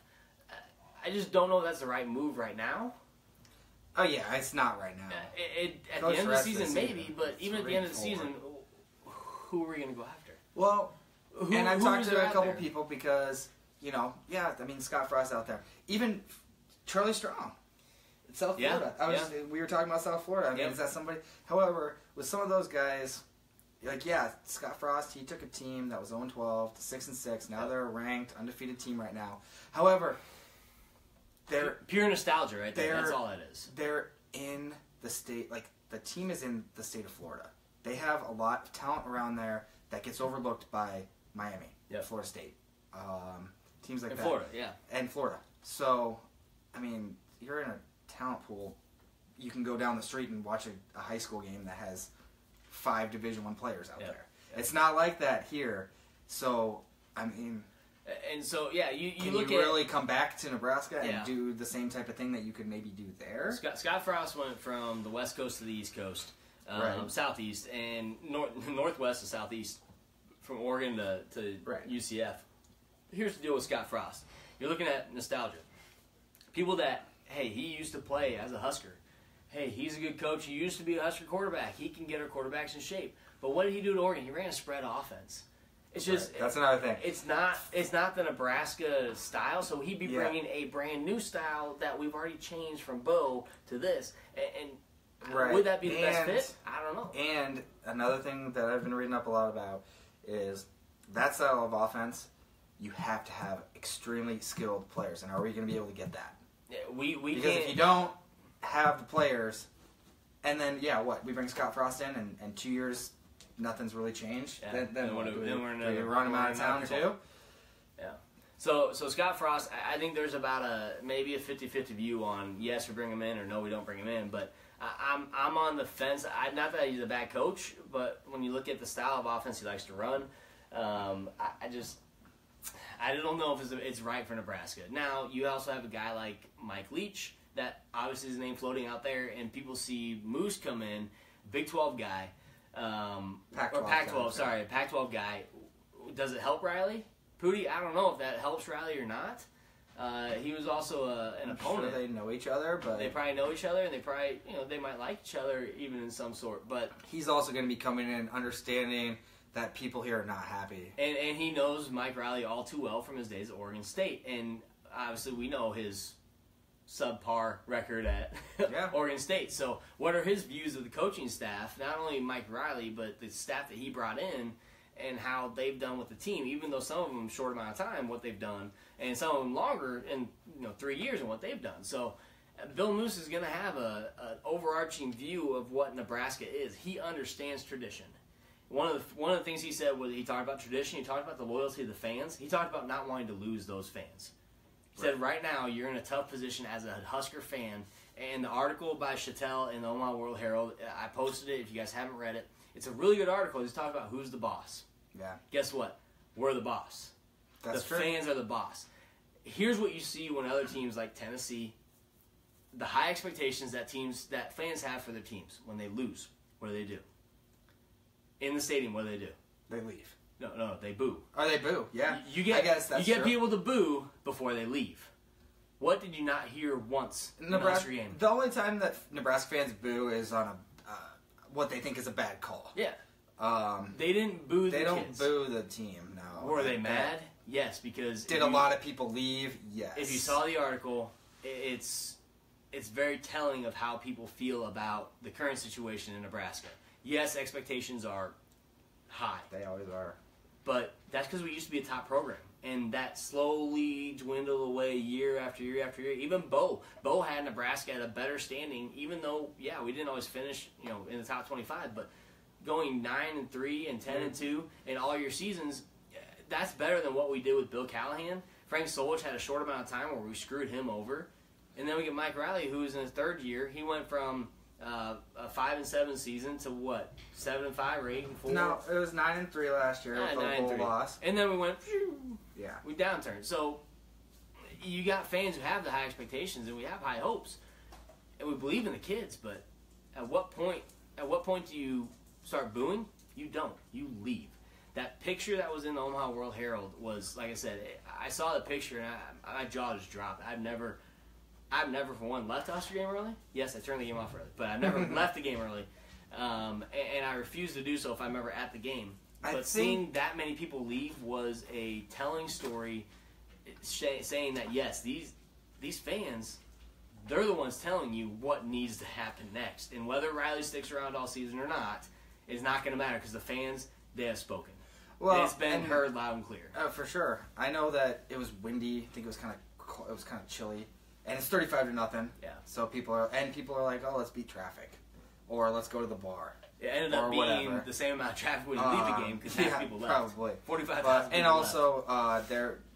I just don't know if that's the right move right now. Oh yeah, it's not right now. At the end of the season, maybe, but even at the end of the season, who are we going to go after? Well, and I've talked to a couple people because, Scott Frost out there. Even Charlie Strong, South Florida. We were talking about South Florida. Is that somebody? However, with some of those guys, Scott Frost, he took a team that was 0-12 to 6-6. Now they're a ranked, undefeated team right now. However, they're pure nostalgia, right there. That's all it is. They're in the state, the team is in the state of Florida. They have a lot of talent around there that gets overlooked by Miami, Florida State, teams like that. Florida, yeah. And Florida. So, I mean, you're in a talent pool. You can go down the street and watch a high school game that has 5 Division I players out there. Yeah. It's not like that here. So, I mean... And so, yeah, you look at... really come back to Nebraska and do the same type of thing that you could maybe do there? Scott Frost went from the West Coast to the East Coast, Southeast, and Northwest to Southeast, from Oregon to UCF. Here's the deal with Scott Frost. You're looking at nostalgia. People that, hey, he used to play as a Husker. Hey, he's a good coach. He used to be a Husker quarterback. He can get our quarterbacks in shape. But what did he do to Oregon? He ran a spread offense. It's just that's another thing. It's not the Nebraska style. So he'd be bringing a brand new style that we've already changed from Bo to this. And would that be the best fit? I don't know. And another thing that I've been reading up a lot about is that style of offense. You have to have extremely skilled players, and are we going to be able to get that? Yeah, we because can't. If you don't have the players, and then we bring Scott Frost in, and 2 years. Nothing's really changed. Yeah. Then we're run him out of town too. Yeah. So Scott Frost, I think there's about maybe a 50-50 view on yes we bring him in or no we don't bring him in. But I'm on the fence. Not that he's a bad coach, but when you look at the style of offense he likes to run, I don't know if it's right for Nebraska. Now you also have a guy like Mike Leach that obviously is a name floating out there, and people see Moose come in, Big 12 guy. Pac-12 guy. Does it help Riley? Pooty, I don't know if that helps Riley or not. He was also an opponent. Sure they know each other, but they probably know each other, and they probably they might like each other even in some sort. But he's also going to be coming in understanding that people here are not happy, and he knows Mike Riley all too well from his days at Oregon State, and obviously we know his subpar record at Oregon State. So what are his views of the coaching staff, not only Mike Riley, but the staff that he brought in and how they've done with the team, even though some of them short amount of time, what they've done, and some of them longer in 3 years and what they've done. So Bill Moose is going to have an overarching view of what Nebraska is. He understands tradition. One of the things he said was he talked about tradition, he talked about the loyalty of the fans, he talked about not wanting to lose those fans. He said, right now, you're in a tough position as a Husker fan. And the article by Chattel in the Omaha World Herald, I posted it if you guys haven't read it. It's a really good article. He's talking about who's the boss. Yeah. Guess what? We're the boss. That's true. The fans are the boss. Here's what you see when other teams like Tennessee, the high expectations that fans have for their teams. When they lose, what do? In the stadium, what do? They leave. No, they boo. Oh, they boo, yeah. You get people to boo before they leave. What did you not hear once in the Husker game? The only time that Nebraska fans boo is on what they think is a bad call. Yeah. They didn't boo the kids. They don't boo the team, no. Were they mad? Yes, because... Did a lot of people leave? Yes. If you saw the article, it's very telling of how people feel about the current situation in Nebraska. Yes, expectations are high. They always are. But that's because we used to be a top program. And that slowly dwindled away year after year after year. Even Bo had Nebraska at a better standing, even though, we didn't always finish, in the top 25. But going 9-3 and 10-2 in all your seasons, that's better than what we did with Bill Callahan. Frank Solich had a short amount of time where we screwed him over. And then we get Mike Riley, who was in his third year. He went from a 5-7 season to what? 7-5 or 8-4? No, it was 9-3 last year with a bowl loss. And then we went, we downturned. So you got fans who have the high expectations, and we have high hopes, and we believe in the kids. But at what point do you start booing? You don't. You leave. That picture that was in the Omaha World Herald was, like I said, I saw the picture and my jaw just dropped. I've never, for one, left the Husker game early. Yes, I turned the game off early, but I've never left the game early. And I refuse to do so if I'm ever at the game. But seeing that many people leave was a telling story saying that, yes, these fans, they're the ones telling you what needs to happen next. And whether Riley sticks around all season or not, Yeah. is not going to matter because the fans, they have spoken. Well, it's been heard loud and clear. For sure. I know that it was windy. I think it was kind of chilly, and it's 35-0. Yeah. So people are like, oh, let's beat traffic, or let's go to the bar. It ended up being whatever. the same amount of traffic when you leave the game because half people left. Probably 45,000. And also,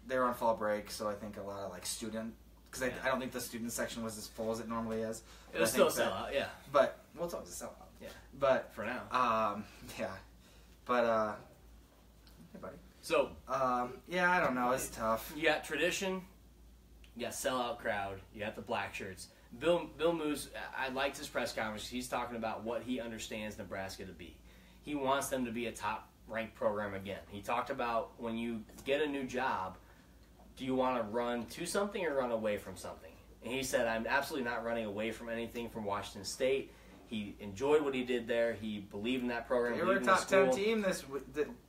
they're on fall break, so I think a lot of like student. Because I don't think the student section was as full as it normally is. It'll still sell out, yeah. But well, it's always a sellout. Yeah. But for now. Yeah. But hey, buddy. So. Yeah, I don't know. It's tough. You got tradition. You got sellout crowd. You got the black shirts. Bill Moose, I liked his press conference. He's talking about what he understands Nebraska to be. He wants them to be a top-ranked program again. He talked about when you get a new job, do you want to run to something or run away from something? And he said, I'm absolutely not running away from anything from Washington State. He enjoyed what he did there. He believed in that program. They were a top 10 team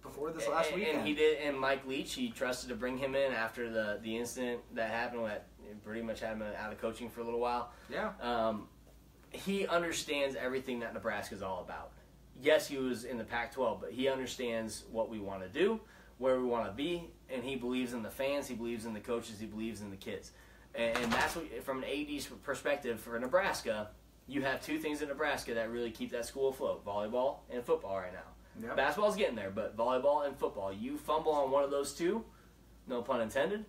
before this last weekend. And he did. And Mike Leach, he trusted to bring him in after the incident that happened. That pretty much had him out of coaching for a little while. Yeah. He understands everything that Nebraska is all about. Yes, he was in the Pac-12, but he understands what we want to do, where we want to be, and he believes in the fans, he believes in the coaches, he believes in the kids. And that's what, from an AD's perspective for Nebraska, you have two things in Nebraska that really keep that school afloat, volleyball and football right now. Yep. Basketball's getting there, but volleyball and football, you fumble on one of those two, no pun intended,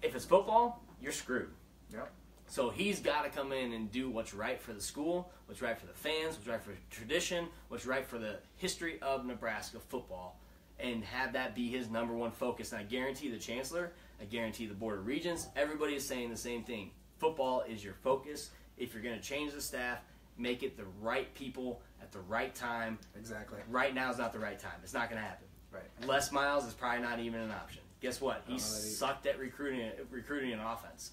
if it's football, you're screwed. Yep. So he's got to come in and do what's right for the school, what's right for the fans, what's right for tradition, what's right for the history of Nebraska football, and have that be his number one focus. And I guarantee the chancellor, I guarantee the Board of Regents, everybody is saying the same thing. Football is your focus. If you're going to change the staff, make it the right people at the right time. Exactly. Right now is not the right time. It's not going to happen. Right. Les Miles is probably not even an option. Guess what? He sucked at recruiting an offense.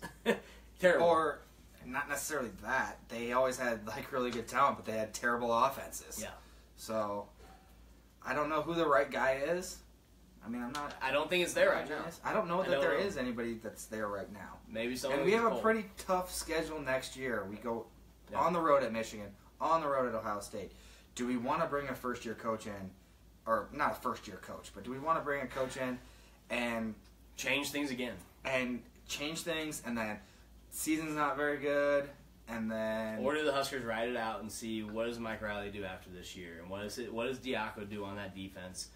Terrible. Or not necessarily that. They always had like really good talent, but they had terrible offenses. Yeah. So I don't know who the right guy is. I mean, I don't think it's there right now. I don't know that there is anybody that's there right now. Maybe someone. And we have a pretty tough schedule next year. We go on the road at Michigan, on the road at Ohio State. Do we want to bring a first-year coach in, or not a first-year coach, but do we want to bring a coach in and change things again? And change things, and then season's not very good, and then or do the Huskers ride it out and see what does Mike Riley do after this year, and what does Diaco do on that defense?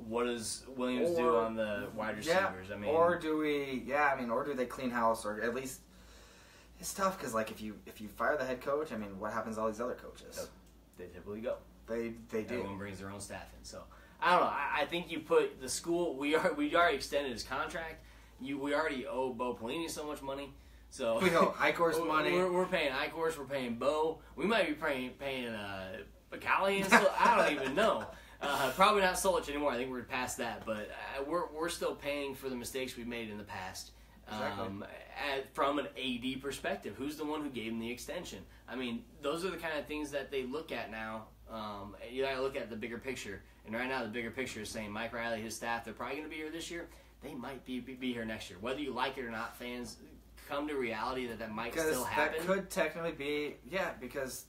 What does Williams do on the wide receivers? Yeah, or do they clean house, or at least it's tough because like if you fire the head coach, I mean, what happens to all these other coaches? They typically go. They do. Everyone brings their own staff in. So I don't know. I think you put the school. We already extended his contract. We already owe Bo Pelini so much money. So we owe Eichhorst money. We're paying Eichhorst. We're paying Bo. We might be paying Bacalli. I don't even know. Probably not Solich anymore. I think we're past that. But we're still paying for the mistakes we've made in the past. Exactly. From an AD perspective, who's the one who gave him the extension? I mean, those are the kind of things that they look at now. You got to look at the bigger picture. And right now, the bigger picture is saying Mike Riley, his staff, they're probably going to be here this year. They might be here next year. Whether you like it or not, fans come to reality that might still happen. That could technically be, because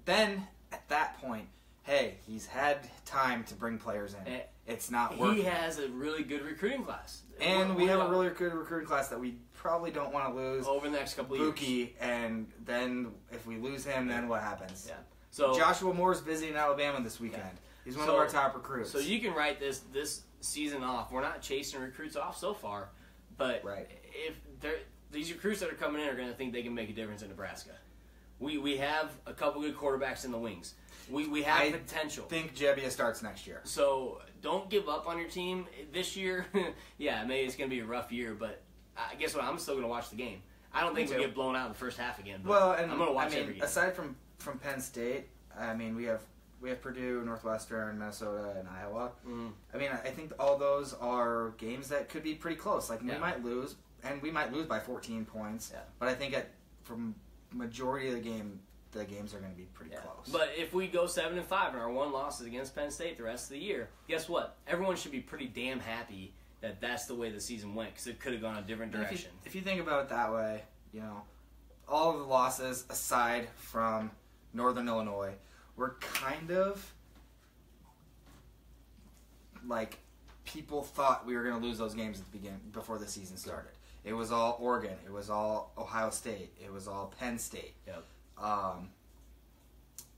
then at that point, hey, he's had time to bring players in. It's not working. He has a really good recruiting class. And we have a really good recruiting class that we probably don't want to lose. Over the next couple of years. Buki, and then if we lose him, then what happens? Yeah. So Joshua Moore's visiting Alabama this weekend. Yeah. He's one of our top recruits. So you can write this season off. We're not chasing recruits off so far, but if these recruits that are coming in are going to think they can make a difference in Nebraska. We have a couple good quarterbacks in the wings. We have potential. I think Jebbia starts next year. So don't give up on your team this year. Yeah, maybe it's going to be a rough year, but guess what? I'm still going to watch the game. I don't think we get blown out in the first half again. But I'm going to watch every game. Aside from Penn State, I mean, we have Purdue, Northwestern, Minnesota, and Iowa. Mm. I mean, I think all those are games that could be pretty close. Like, we might lose, and we might lose by 14 points. Yeah. But I think from majority of the games are going to be pretty close. But if we go 7-5 and our one loss is against Penn State the rest of the year, guess what? Everyone should be pretty damn happy that that's the way the season went because it could have gone a different direction. If you think about it that way, all of the losses aside from Northern Illinois were kind of like people thought we were going to lose those games at the beginning before the season started. It was all Oregon. It was all Ohio State. It was all Penn State. Yep.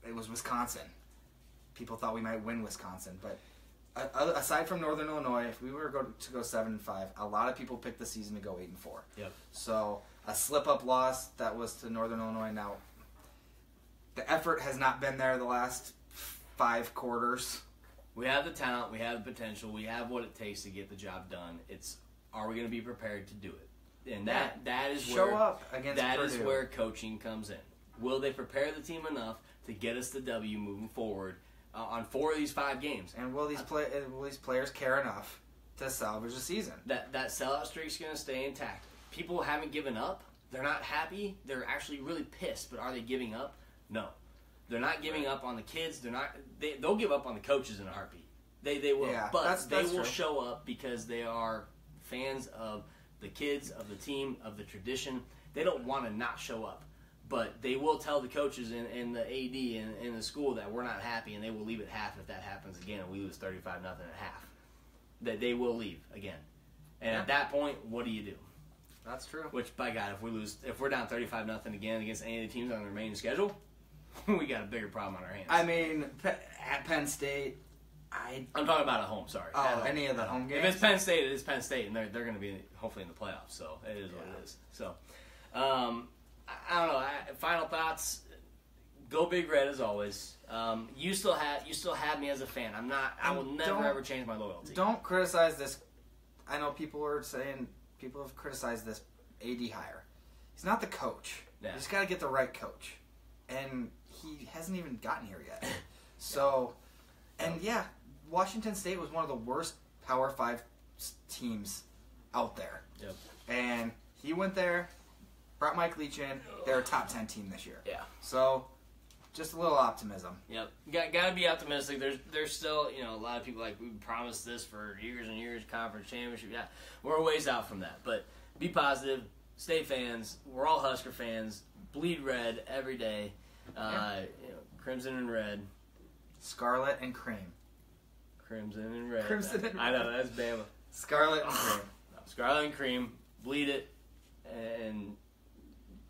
It was Wisconsin. People thought we might win Wisconsin, but aside from Northern Illinois, if we were to go 7-5, a lot of people picked the season to go 8-4. Yep. So a slip-up loss that was to Northern Illinois. Now, the effort has not been there the last 5 quarters. We have the talent, we have the potential, we have what it takes to get the job done. It's, are we going to be prepared to do it? And that is show where up against that Purdue. is where coaching comes in. Will they prepare the team enough to get us the W moving forward on 4 of these 5 games? And will these players care enough to salvage the season? That sellout streak's going to stay intact. People haven't given up. They're not happy. They're actually really pissed. But are they giving up? No. They're not giving up on the kids. They'll give up on the coaches in a heartbeat. They will. Yeah, but they will true. show up because they are fans of the kids, of the team, of the tradition. They don't want to not show up. But they will tell the coaches and the AD and in the school that we're not happy, and they will leave at half if that happens again and we lose 35-0 at half. That they will leave again. And at that point, what do you do? That's true. Which, by God, if we're down 35-0 again against any of the teams on the remaining schedule, we got a bigger problem on our hands. I mean, at Penn State, I'm talking about at home. Sorry. Oh, any of the home games. If it's Penn State, it is Penn State, and they're going to be hopefully in the playoffs. So it is what it is. So I don't know. Final thoughts. Go Big Red as always. You still have me as a fan. I'm not. I will never ever change my loyalty. Don't criticize this. I know people have criticized this AD hire. He's not the coach. Yeah. You just got to get the right coach, and he hasn't even gotten here yet. So, and Washington State was one of the worst Power 5 teams out there. Yep. And he went there, brought Mike Leach in. They're a top 10 team this year. Yeah. So, just a little optimism. Yep. Got to be optimistic. There's still, a lot of people we promised this for years and years, conference championship. Yeah, we're a ways out from that. But be positive. Stay fans. We're all Husker fans. Bleed red every day. Crimson and red. Scarlet and cream. Crimson and red. Crimson and red. I know, that's Bama. Scarlet and cream. Scarlet and cream. Bleed it. And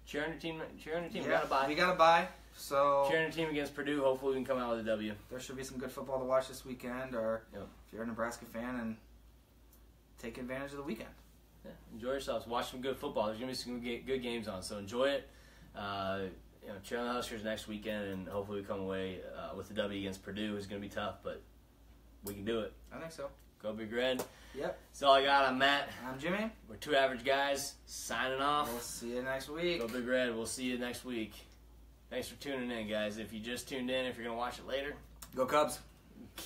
cheer on your team. Yeah, We got to buy. We got to buy. So Cheer on your team against Purdue. Hopefully we can come out with a W. There should be some good football to watch this weekend, or Yep. if you're a Nebraska fan, and take advantage of the weekend. Yeah, enjoy yourselves. Watch some good football. There's going to be some good games on, so enjoy it. Cheer on the Huskers next weekend, and hopefully we come away with the W against Purdue. It's going to be tough, but we can do it. I think so. Go Big Red. Yep. That's all I got. I'm Matt. I'm Jimmy. We're 2 average guys signing off. We'll see you next week. Go Big Red. We'll see you next week. Thanks for tuning in, guys. If you just tuned in, if you're going to watch it later, Go Cubs.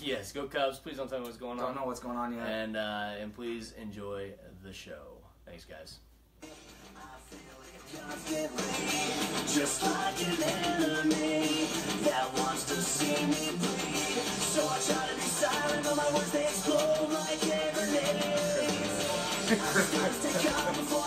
yes, go Cubs. Please don't tell me what's going on. Don't know what's going on yet. And please enjoy the show. Thanks, guys. Just like an enemy that wants to see me bleed. So I try to be silent, but my words they explode like grenades. Take out before